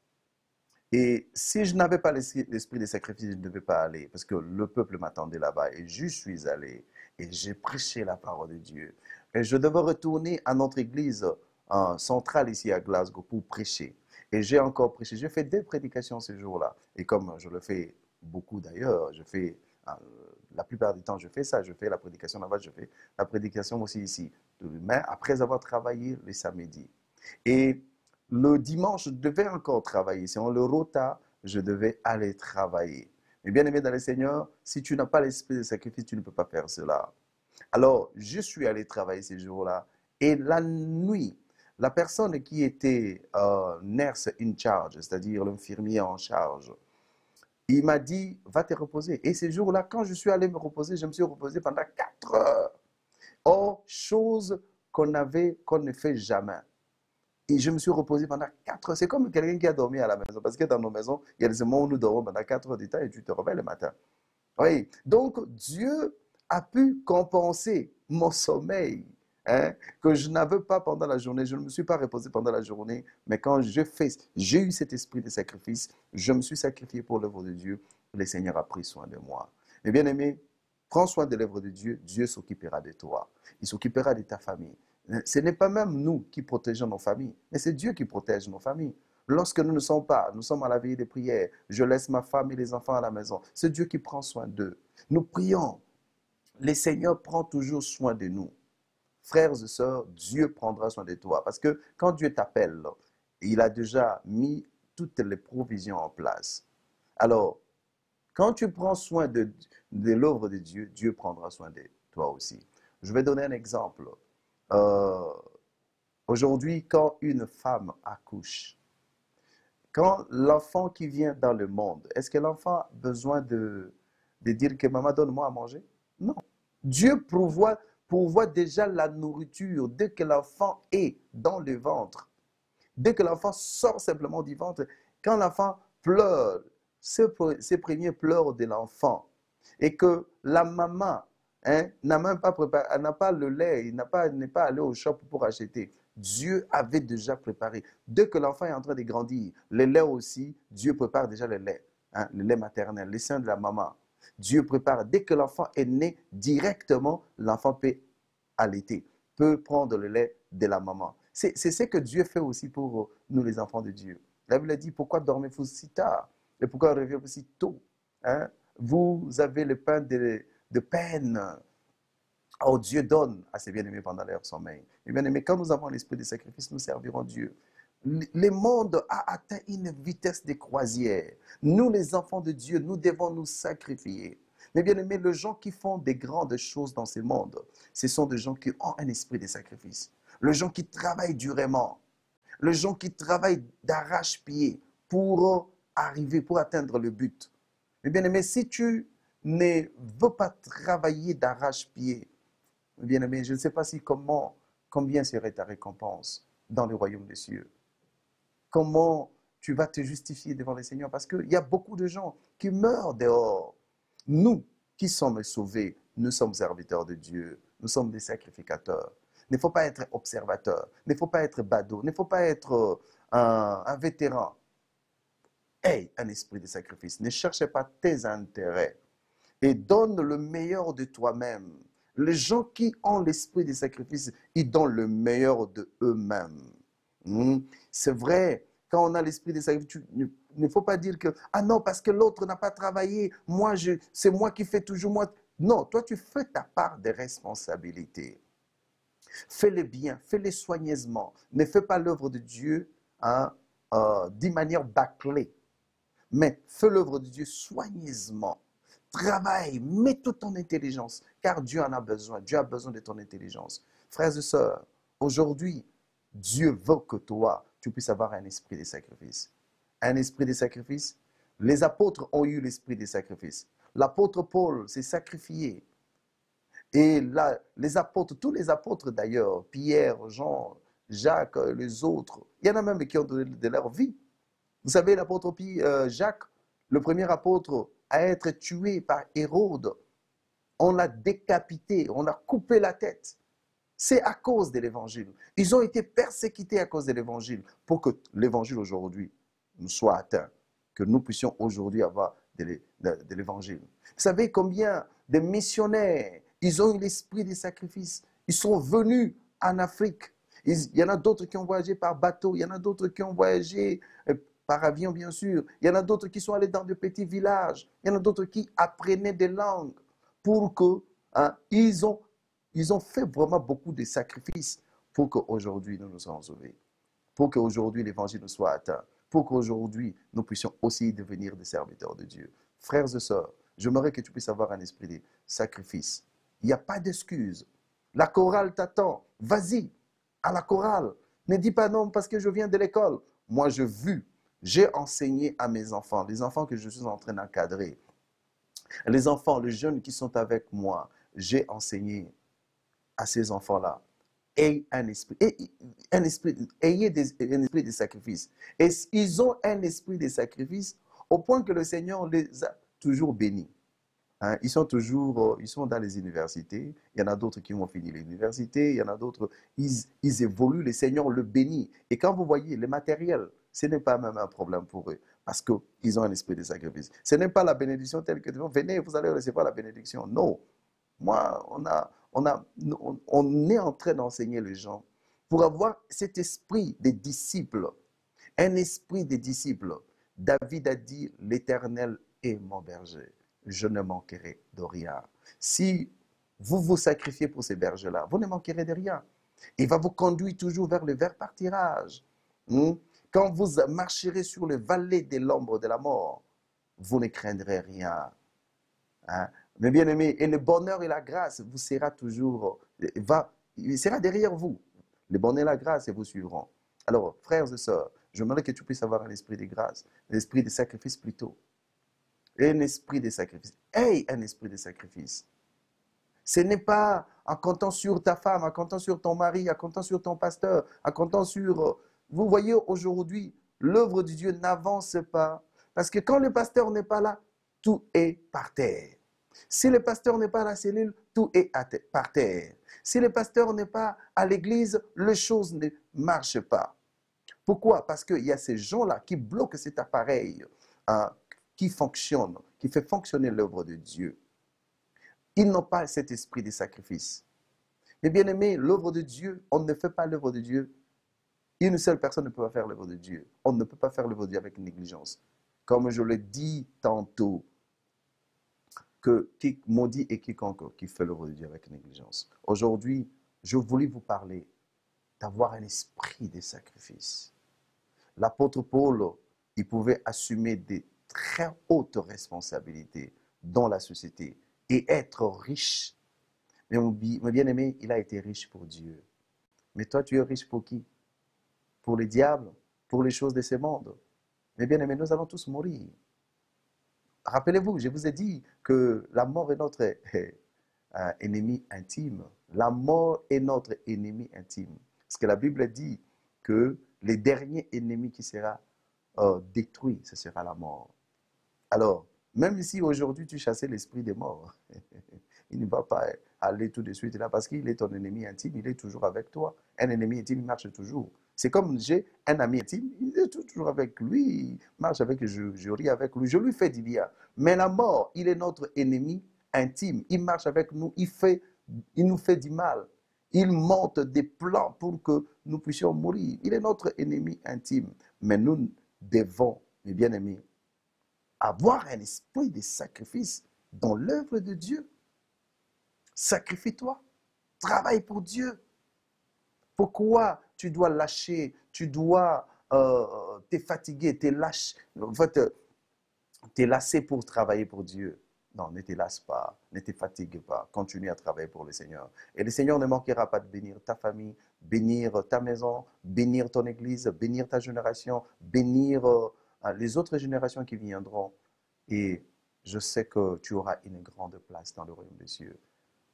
Et si je n'avais pas l'esprit de sacrifice, je ne devais pas aller, parce que le peuple m'attendait là-bas, et je suis allé, et j'ai prêché la parole de Dieu. Et je devais retourner à notre église centrale ici à Glasgow pour prêcher. Et j'ai encore prêché. J'ai fait des prédications ce jour-là. Et comme je le fais beaucoup d'ailleurs, je fais, la plupart du temps, je fais ça. Je fais la prédication là-bas, je fais la prédication aussi ici. Mais après avoir travaillé les samedis. Et le dimanche, je devais encore travailler. Si on le rota, je devais aller travailler. Et bien aimé dans le Seigneur, si tu n'as pas l'esprit de sacrifice, tu ne peux pas faire cela. Alors, je suis allé travailler ces jours-là. Et la nuit, la personne qui était nurse in charge, c'est-à-dire l'infirmier en charge, il m'a dit, va te reposer. Et ces jours-là, quand je suis allé me reposer, je me suis reposé pendant 4 heures. Or, chose qu'on ne fait jamais. Et je me suis reposé pendant 4 heures. C'est comme quelqu'un qui a dormi à la maison. Parce que dans nos maisons, il y a des moments où nous dormons pendant 4 heures du temps et tu te réveilles le matin. Oui, donc Dieu a pu compenser mon sommeil, hein, que je n'avais pas pendant la journée. Je ne me suis pas reposé pendant la journée, mais quand j'ai eu cet esprit de sacrifice, je me suis sacrifié pour l'œuvre de Dieu. Le Seigneur a pris soin de moi. Mais bien aimé, prends soin de l'œuvre de Dieu, Dieu s'occupera de toi. Il s'occupera de ta famille. Ce n'est pas même nous qui protégeons nos familles, mais c'est Dieu qui protège nos familles. Lorsque nous ne sommes pas, nous sommes à la veille des prières, je laisse ma femme et les enfants à la maison. C'est Dieu qui prend soin d'eux. Nous prions. Le Seigneur prend toujours soin de nous. Frères et sœurs, Dieu prendra soin de toi. Parce que quand Dieu t'appelle, il a déjà mis toutes les provisions en place. Alors, quand tu prends soin de l'œuvre de Dieu, Dieu prendra soin de toi aussi. Je vais donner un exemple. Euh, Aujourd'hui, quand une femme accouche, quand l'enfant qui vient dans le monde, est-ce que l'enfant a besoin de dire que maman donne-moi à manger? Non. Dieu pourvoit déjà la nourriture dès que l'enfant est dans le ventre. Dès que l'enfant sort simplement du ventre, quand l'enfant pleure, ses premiers pleurs de l'enfant, et que la maman, hein, n'a même pas préparé, elle n'a pas le lait, n'est pas allé au shop pour acheter. Dieu avait déjà préparé. Dès que l'enfant est en train de grandir, le lait aussi, Dieu prépare déjà hein, le lait maternel, le sein de la maman. Dieu prépare. Dès que l'enfant est né, directement, l'enfant peut allaiter, peut prendre le lait de la maman. C'est ce que Dieu fait aussi pour nous, les enfants de Dieu. La Bible dit, pourquoi dormez-vous si tard? Et pourquoi revenez-vous si tôt? Hein? Vous avez le pain de peine. Oh, Dieu donne à ses bien-aimés pendant leur sommeil. Et bien-aimés, quand nous avons l'esprit de sacrifice, nous servirons Dieu. Le monde a atteint une vitesse de croisière. Nous, les enfants de Dieu, nous devons nous sacrifier. Mais bien aimé, les gens qui font des grandes choses dans ce monde, ce sont des gens qui ont un esprit de sacrifice. Les gens qui travaillent durement. Les gens qui travaillent d'arrache-pied pour arriver, pour atteindre le but. Mais bien aimé, si tu ne veux pas travailler d'arrache-pied, bien aimé, je ne sais pas combien serait ta récompense dans le royaume des cieux. Comment tu vas te justifier devant le Seigneur? Parce qu'il y a beaucoup de gens qui meurent dehors. Nous qui sommes sauvés, nous sommes serviteurs de Dieu. Nous sommes des sacrificateurs. Il ne faut pas être observateur. Il ne faut pas être badaud. Il ne faut pas être un vétéran. Aie un esprit de sacrifice. Ne cherchez pas tes intérêts. Et donne le meilleur de toi-même. Les gens qui ont l'esprit de sacrifice, ils donnent le meilleur de eux-mêmes. C'est vrai, quand on a l'esprit de sacrifice, il ne faut pas dire que, ah non, parce que l'autre n'a pas travaillé, c'est moi qui fais toujours moi. Non, toi tu fais ta part de responsabilité. Fais-le bien, fais-le soigneusement. Ne fais pas l'œuvre de Dieu hein, d'une manière bâclée, mais fais l'œuvre de Dieu soigneusement. Travaille, mets toute ton intelligence, car Dieu en a besoin. Dieu a besoin de ton intelligence. Frères et sœurs, aujourd'hui, Dieu veut que toi, tu puisses avoir un esprit de sacrifice. Un esprit de sacrifice. Les apôtres ont eu l'esprit de sacrifice. L'apôtre Paul s'est sacrifié. Et là, les apôtres, tous les apôtres d'ailleurs, Pierre, Jean, Jacques, les autres, il y en a même qui ont donné de leur vie. Vous savez, l'apôtre Jacques, le premier apôtre à être tué par Hérode, on l'a décapité, on a coupé la tête. C'est à cause de l'évangile. Ils ont été persécutés à cause de l'évangile pour que l'évangile aujourd'hui nous soit atteint, que nous puissions aujourd'hui avoir de l'évangile. Vous savez combien de missionnaires, ils ont eu l'esprit des sacrifices. Ils sont venus en Afrique. Il y en a d'autres qui ont voyagé par bateau, il y en a d'autres qui ont voyagé par avion, bien sûr. Il y en a d'autres qui sont allés dans de petits villages. Il y en a d'autres qui apprenaient des langues pour que ils ont fait vraiment beaucoup de sacrifices pour qu'aujourd'hui nous nous soyons sauvés, pour qu'aujourd'hui l'évangile nous soit atteint. pour qu'aujourd'hui, nous puissions aussi devenir des serviteurs de Dieu. Frères et sœurs, j'aimerais que tu puisses avoir un esprit de sacrifice. Il n'y a pas d'excuse. La chorale t'attend. Vas-y, à la chorale. Ne dis pas non parce que je viens de l'école. Moi, j'ai enseigné à mes enfants, les enfants que je suis en train d'encadrer, les enfants, les jeunes qui sont avec moi, j'ai enseigné à ces enfants-là. Ayez un esprit, un esprit de sacrifice. Et ils ont un esprit de sacrifice au point que le Seigneur les a toujours bénis. Hein, ils sont dans les universités. Il y en a d'autres qui vont finir l'université. Il y en a d'autres, ils évoluent. Le Seigneur le bénit. Et quand vous voyez le matériel, ce n'est pas même un problème pour eux. Parce qu'ils ont un esprit de sacrifice. Ce n'est pas la bénédiction telle que venez, vous allez recevoir la bénédiction. Non. Moi, on est en train d'enseigner les gens pour avoir cet esprit des disciples. Un esprit des disciples. David a dit, l'Éternel est mon berger. Je ne manquerai de rien. Si vous vous sacrifiez pour ces bergers-là, vous ne manquerez de rien. Il va vous conduire toujours vers le vert pâturage. Quand vous marcherez sur le vallée de l'ombre de la mort, vous ne craindrez rien. Hein? Mais bien aimé, et le bonheur et la grâce vous sera toujours, il sera derrière vous. Le bonheur et la grâce vous suivront. Alors, frères et sœurs, j'aimerais que tu puisses avoir un esprit de grâce, un esprit de sacrifice plutôt. Un esprit de sacrifice. Aie un esprit de sacrifice. Ce n'est pas en comptant sur ta femme, en comptant sur ton mari, en comptant sur ton pasteur, en comptant sur... Vous voyez aujourd'hui, l'œuvre de Dieu n'avance pas. Parce que quand le pasteur n'est pas là, tout est par terre. Si le pasteur n'est pas à la cellule, tout est par terre. Si le pasteur n'est pas à l'église, les choses ne marchent pas. Pourquoi? Parce qu'il y a ces gens-là qui bloquent cet appareil qui fonctionne, qui fait fonctionner l'œuvre de Dieu. Ils n'ont pas cet esprit de sacrifice. Mais bien aimé, l'œuvre de Dieu, on ne fait pas l'œuvre de Dieu. Une seule personne ne peut pas faire l'œuvre de Dieu. On ne peut pas faire l'œuvre de Dieu avec négligence. Comme je l'ai dit tantôt, que qui maudit et quiconque qui fait l'œuvre de Dieu avec négligence. Aujourd'hui, je voulais vous parler d'avoir un esprit de sacrifice. L'apôtre Paul, il pouvait assumer des très hautes responsabilités dans la société et être riche. Mais bien aimé, il a été riche pour Dieu. Mais toi, tu es riche pour qui? Pour les diables, pour les choses de ce monde. Mais bien aimé, nous allons tous mourir. Rappelez-vous, je vous ai dit que la mort est notre ennemi intime. La mort est notre ennemi intime. Parce que la Bible dit que le dernier ennemi qui sera détruit, ce sera la mort. Alors, même si aujourd'hui tu chassais l'esprit des morts, il ne va pas aller tout de suite là parce qu'il est ton ennemi intime, il est toujours avec toi. Un ennemi intime, il marche toujours. C'est comme j'ai un ami intime, il est toujours avec lui, il marche avec, je ris avec lui, je lui fais du bien. Mais la mort, il est notre ennemi intime, il marche avec nous, il nous fait du mal. Il monte des plans pour que nous puissions mourir. Il est notre ennemi intime. Mais nous devons, mes bien-aimés, avoir un esprit de sacrifice dans l'œuvre de Dieu. Sacrifie-toi. Travaille pour Dieu. Pourquoi tu dois lâcher, tu dois te fatiguer, en fait, te lasser pour travailler pour Dieu? Non, ne te lasse pas, ne te fatigue pas, continue à travailler pour le Seigneur. Et le Seigneur ne manquera pas de bénir ta famille, bénir ta maison, bénir ton église, bénir ta génération, bénir les autres générations qui viendront. Et je sais que tu auras une grande place dans le royaume des cieux.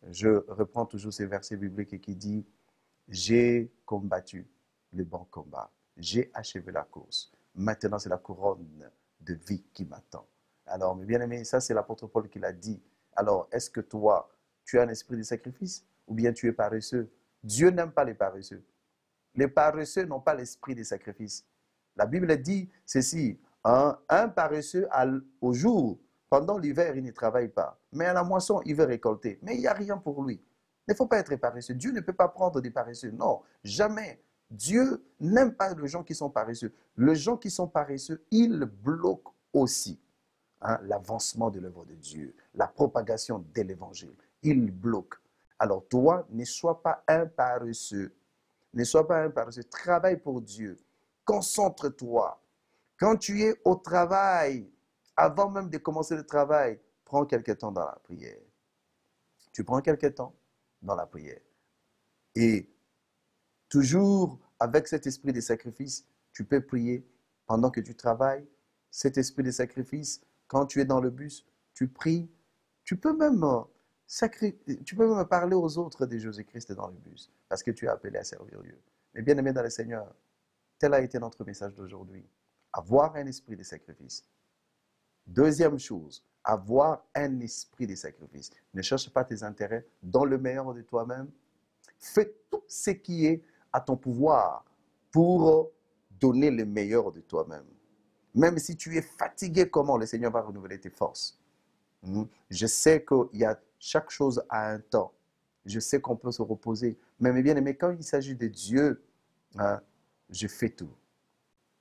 Je reprends toujours ces versets bibliques qui disent « J'ai combattu le bon combat, j'ai achevé la course. Maintenant, c'est la couronne de vie qui m'attend. » Alors, mes bien-aimés, ça c'est l'apôtre Paul qui l'a dit. Alors, est-ce que toi, tu as un esprit de sacrifice ou bien tu es paresseux? Dieu n'aime pas les paresseux. Les paresseux n'ont pas l'esprit de sacrifice. La Bible dit ceci, un paresseux au jour, pendant l'hiver, il ne travaille pas. Mais à la moisson, il veut récolter. Mais il n'y a rien pour lui. Il ne faut pas être paresseux. Dieu ne peut pas prendre des paresseux. Non, jamais. Dieu n'aime pas les gens qui sont paresseux. Les gens qui sont paresseux, ils bloquent aussi l'avancement de l'œuvre de Dieu, la propagation de l'évangile. Ils bloquent. Alors toi, ne sois pas un paresseux. Ne sois pas un paresseux. Travaille pour Dieu. Concentre-toi. Quand tu es au travail, avant même de commencer le travail, prends quelque temps dans la prière. Tu prends quelque temps dans la prière. Et toujours avec cet esprit de sacrifice, tu peux prier pendant que tu travailles. Cet esprit de sacrifice, quand tu es dans le bus, tu pries. Tu peux même, tu peux même parler aux autres de Jésus-Christ dans le bus parce que tu es appelé à servir Dieu. Mais bien aimé dans le Seigneur, tel a été notre message d'aujourd'hui. Avoir un esprit de sacrifice. Deuxième chose, avoir un esprit de sacrifice. Ne cherche pas tes intérêts, donne le meilleur de toi-même. Fais tout ce qui est à ton pouvoir pour donner le meilleur de toi-même. Même si tu es fatigué, comment le Seigneur va renouveler tes forces. Je sais qu'il y a chaque chose à un temps. Je sais qu'on peut se reposer. Mais bien aimé, quand il s'agit de Dieu, hein, je fais tout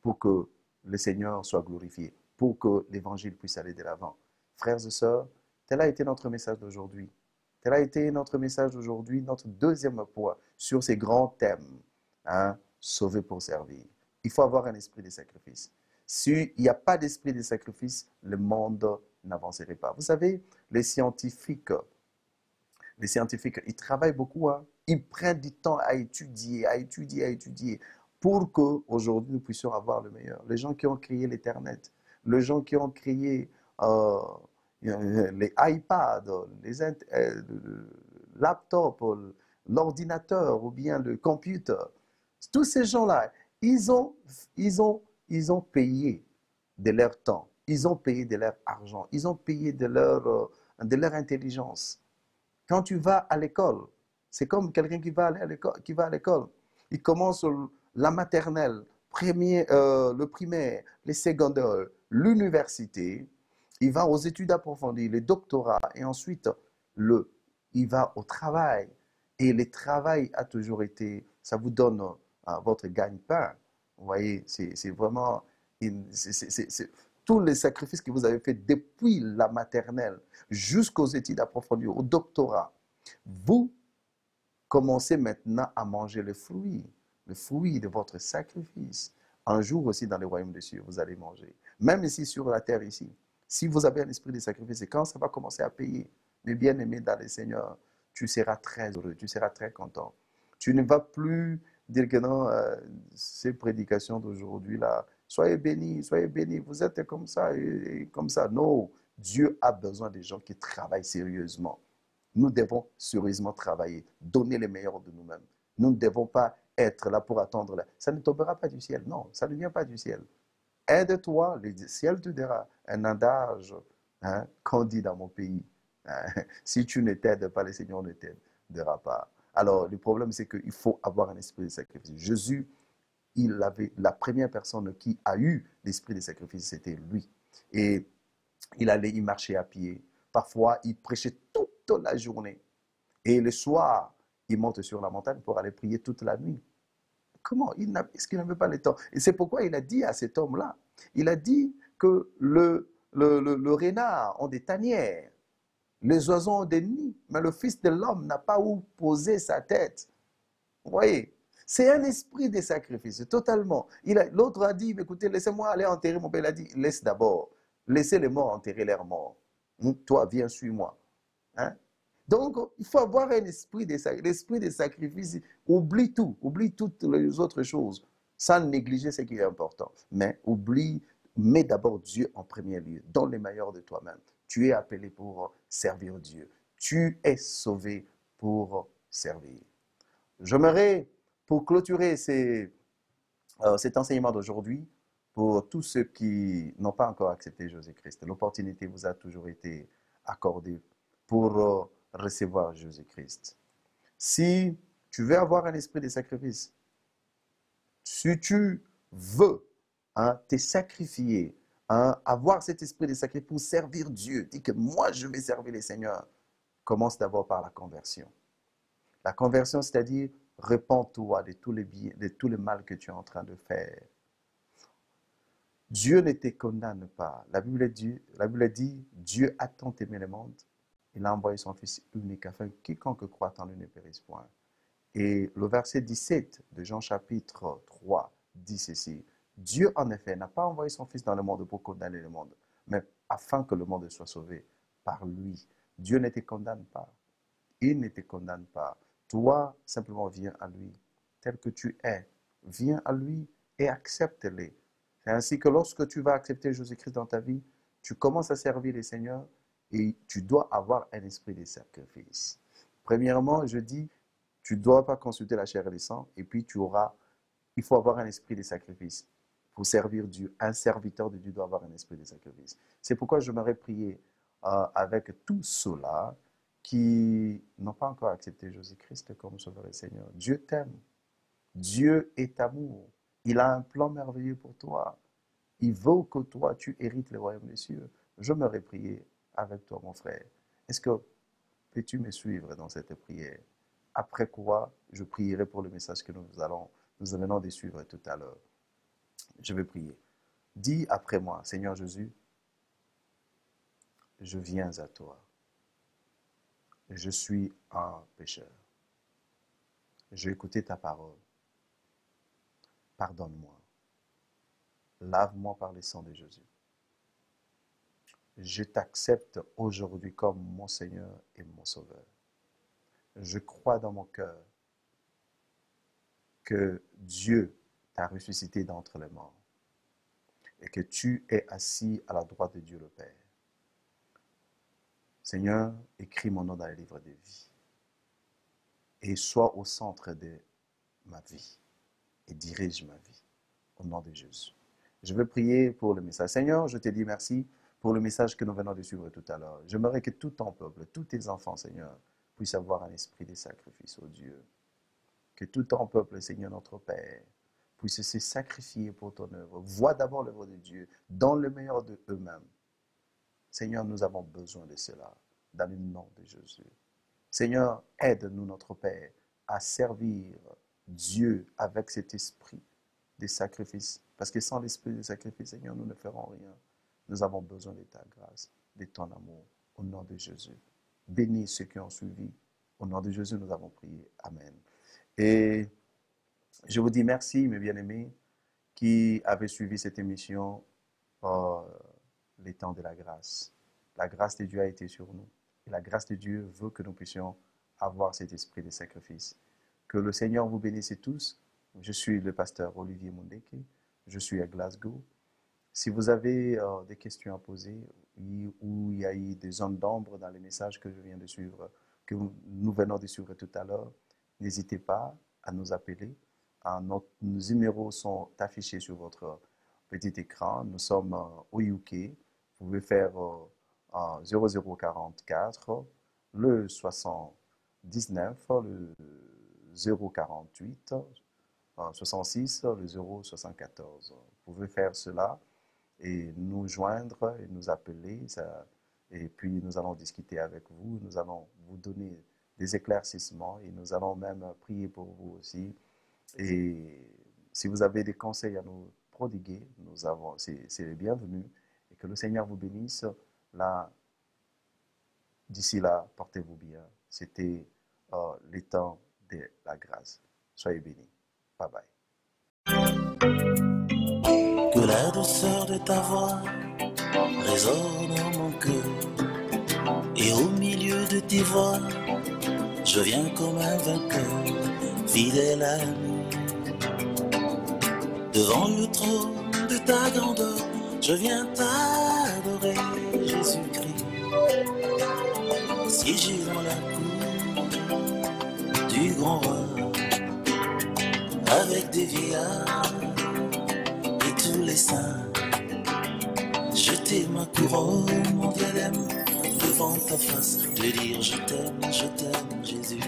pour que le Seigneur soit glorifié, pour que l'évangile puisse aller de l'avant. Frères et sœurs, tel a été notre message d'aujourd'hui. Tel a été notre message d'aujourd'hui, notre deuxième point sur ces grands thèmes. Hein, sauver pour servir. Il faut avoir un esprit de sacrifice. S'il n'y a pas d'esprit de sacrifice, le monde n'avancerait pas. Vous savez, les scientifiques, ils travaillent beaucoup. Hein. Ils prennent du temps à étudier, pour qu'aujourd'hui nous puissions avoir le meilleur. Les gens qui ont créé l'Internet, les gens qui ont créé les iPads, le laptop, l'ordinateur ou bien le computer, tous ces gens-là, ils ont, ils ont, ils ont payé de leur temps, ils ont payé de leur argent, ils ont payé de leur intelligence. Quand tu vas à l'école, c'est comme quelqu'un qui va aller à l'école. Il commence la maternelle, le primaire, les secondaires, l'université. Il va aux études approfondies, les doctorats, et ensuite, il va au travail. Et le travail a toujours été, ça vous donne votre gagne-pain. Vous voyez, c'est vraiment, tous les sacrifices que vous avez faits depuis la maternelle jusqu'aux études approfondies, au doctorat, vous commencez maintenant à manger le fruit de votre sacrifice. Un jour aussi dans le royaume des cieux, vous allez manger. Même ici sur la terre, ici. Si vous avez un esprit de sacrifice, et quand ça va commencer à payer, mes bien-aimés dans le Seigneur, tu seras très heureux, tu seras très content. Tu ne vas plus dire que non, ces prédications d'aujourd'hui, là, soyez bénis, vous êtes comme ça et comme ça. Non, Dieu a besoin des gens qui travaillent sérieusement. Nous devons sérieusement travailler, donner le meilleur de nous-mêmes. Nous ne devons pas être là pour attendre. Là. Ça ne tombera pas du ciel. Non, ça ne vient pas du ciel. Aide-toi, le ciel te dira. Un adage qu'on dit dans mon pays. Hein, si tu ne t'aides pas, le Seigneur ne t'aidera pas. Alors, le problème, c'est qu'il faut avoir un esprit de sacrifice. Jésus, il avait la première personne qui a eu l'esprit de sacrifice, c'était lui. Et il marchait à pied. Parfois, il prêchait toute la journée. Et le soir, il monte sur la montagne pour aller prier toute la nuit. Comment? Est-ce qu'il n'avait pas le temps? Et c'est pourquoi il a dit à cet homme-là, il a dit que le renard ont des tanières, les oiseaux ont des nids, mais le Fils de l'homme n'a pas où poser sa tête. Vous voyez? C'est un esprit de sacrifice, totalement. L'autre a dit, écoutez, laissez-moi aller enterrer mon père. Il a dit, laisse d'abord. Laissez les morts enterrer leurs morts. Toi, viens, suis-moi. Hein? Donc, il faut avoir un esprit l'esprit de sacrifice. Oublie tout, oublie toutes les autres choses, sans négliger ce qui est important. Mais mets d'abord Dieu en premier lieu. Donne le meilleur de toi-même. Tu es appelé pour servir Dieu. Tu es sauvé pour servir. J'aimerais, pour clôturer cet enseignement d'aujourd'hui, pour tous ceux qui n'ont pas encore accepté Jésus-Christ, l'opportunité vous a toujours été accordée pour recevoir Jésus-Christ. Si tu veux avoir un esprit de sacrifice, si tu veux te sacrifier, avoir cet esprit de sacrifice pour servir Dieu, dis que moi je vais servir le Seigneur, commence d'abord par la conversion. La conversion, c'est-à-dire, répands-toi de tous les biens, de tout le mal que tu es en train de faire. Dieu ne te condamne pas. La Bible dit, Dieu a tant aimé le monde, il a envoyé son Fils unique afin que quiconque croit en lui ne périsse point. Et le verset 17 de Jean chapitre 3 dit ceci, Dieu, en effet, n'a pas envoyé son Fils dans le monde pour condamner le monde, mais afin que le monde soit sauvé par lui. Dieu ne te condamne pas. Il ne te condamne pas. Toi, simplement viens à lui, tel que tu es. Viens à lui et accepte-le. C'est ainsi que lorsque tu vas accepter Jésus-Christ dans ta vie, tu commences à servir le Seigneur et tu dois avoir un esprit de sacrifice. Premièrement, je dis, tu ne dois pas consulter la chair et le sang, et puis il faut avoir un esprit de sacrifice. Pour servir Dieu, un serviteur de Dieu doit avoir un esprit de sacrifice. C'est pourquoi je m'aurais prié avec tous ceux-là qui n'ont pas encore accepté Jésus-Christ comme Sauveur et Seigneur. Dieu t'aime. Dieu est amour. Il a un plan merveilleux pour toi. Il veut que toi, tu hérites le royaume des cieux. Je m'aurais prié avec toi, mon frère. Est-ce que peux-tu me suivre dans cette prière? Après quoi, je prierai pour le message que nous venons de suivre tout à l'heure. Je vais prier. Dis après moi, Seigneur Jésus, je viens à toi. Je suis un pécheur. J'ai écouté ta parole. Pardonne-moi. Lave-moi par le sang de Jésus. Je t'accepte aujourd'hui comme mon Seigneur et mon Sauveur. Je crois dans mon cœur que Dieu t'a ressuscité d'entre les morts et que tu es assis à la droite de Dieu le Père. Seigneur, écris mon nom dans le livre de vie et sois au centre de ma vie et dirige ma vie au nom de Jésus. Je veux prier pour le message. Seigneur, je te dis merci pour le message que nous venons de suivre tout à l'heure. J'aimerais que tout ton peuple, tous tes enfants, Seigneur, puissent avoir un esprit de sacrifice, oh Dieu. Que tout ton peuple, Seigneur notre Père, puisse se sacrifier pour ton œuvre. Vois d'abord l'œuvre de Dieu, dans le meilleur de eux-mêmes. Seigneur, nous avons besoin de cela, dans le nom de Jésus. Seigneur, aide-nous, notre Père, à servir Dieu avec cet esprit de sacrifice. Parce que sans l'esprit de sacrifice, Seigneur, nous ne ferons rien. Nous avons besoin de ta grâce, de ton amour, au nom de Jésus. Bénis ceux qui ont suivi. Au nom de Jésus, nous avons prié. Amen. Et je vous dis merci, mes bien-aimés, qui avez suivi cette émission les temps de la grâce. La grâce de Dieu a été sur nous. Et la grâce de Dieu veut que nous puissions avoir cet esprit de sacrifice. Que le Seigneur vous bénisse tous. Je suis le pasteur Olivier Mundeke. Je suis à Glasgow. Si vous avez des questions à poser ou il y a eu des zones d'ombre dans les messages que je viens de suivre, que nous venons de suivre tout à l'heure, n'hésitez pas à nous appeler. Nos numéros sont affichés sur votre petit écran. Nous sommes au UK. Vous pouvez faire 0044, le 79, le 048, 66, le 074. Vous pouvez faire cela et nous joindre et nous appeler. Et puis nous allons discuter avec vous. Nous allons vous donner des éclaircissements et nous allons même prier pour vous aussi. Et si vous avez des conseils à nous prodiguer, c'est le bienvenu. Et que le Seigneur vous bénisse. Là, d'ici là, portez-vous bien. C'était le temps de la grâce. Soyez bénis. Bye bye. Que la douceur de ta voix résonne en mon cœur. Et au milieu de tes voix, je viens comme un vainqueur, fidèle à nous. Devant le trône de ta grandeur, je viens t'adorer, Jésus-Christ. Siégé dans la cour du grand roi, avec des vieillards et tous les saints. Jeter ma couronne, mon diadème, devant ta face, te dire je t'aime, Jésus.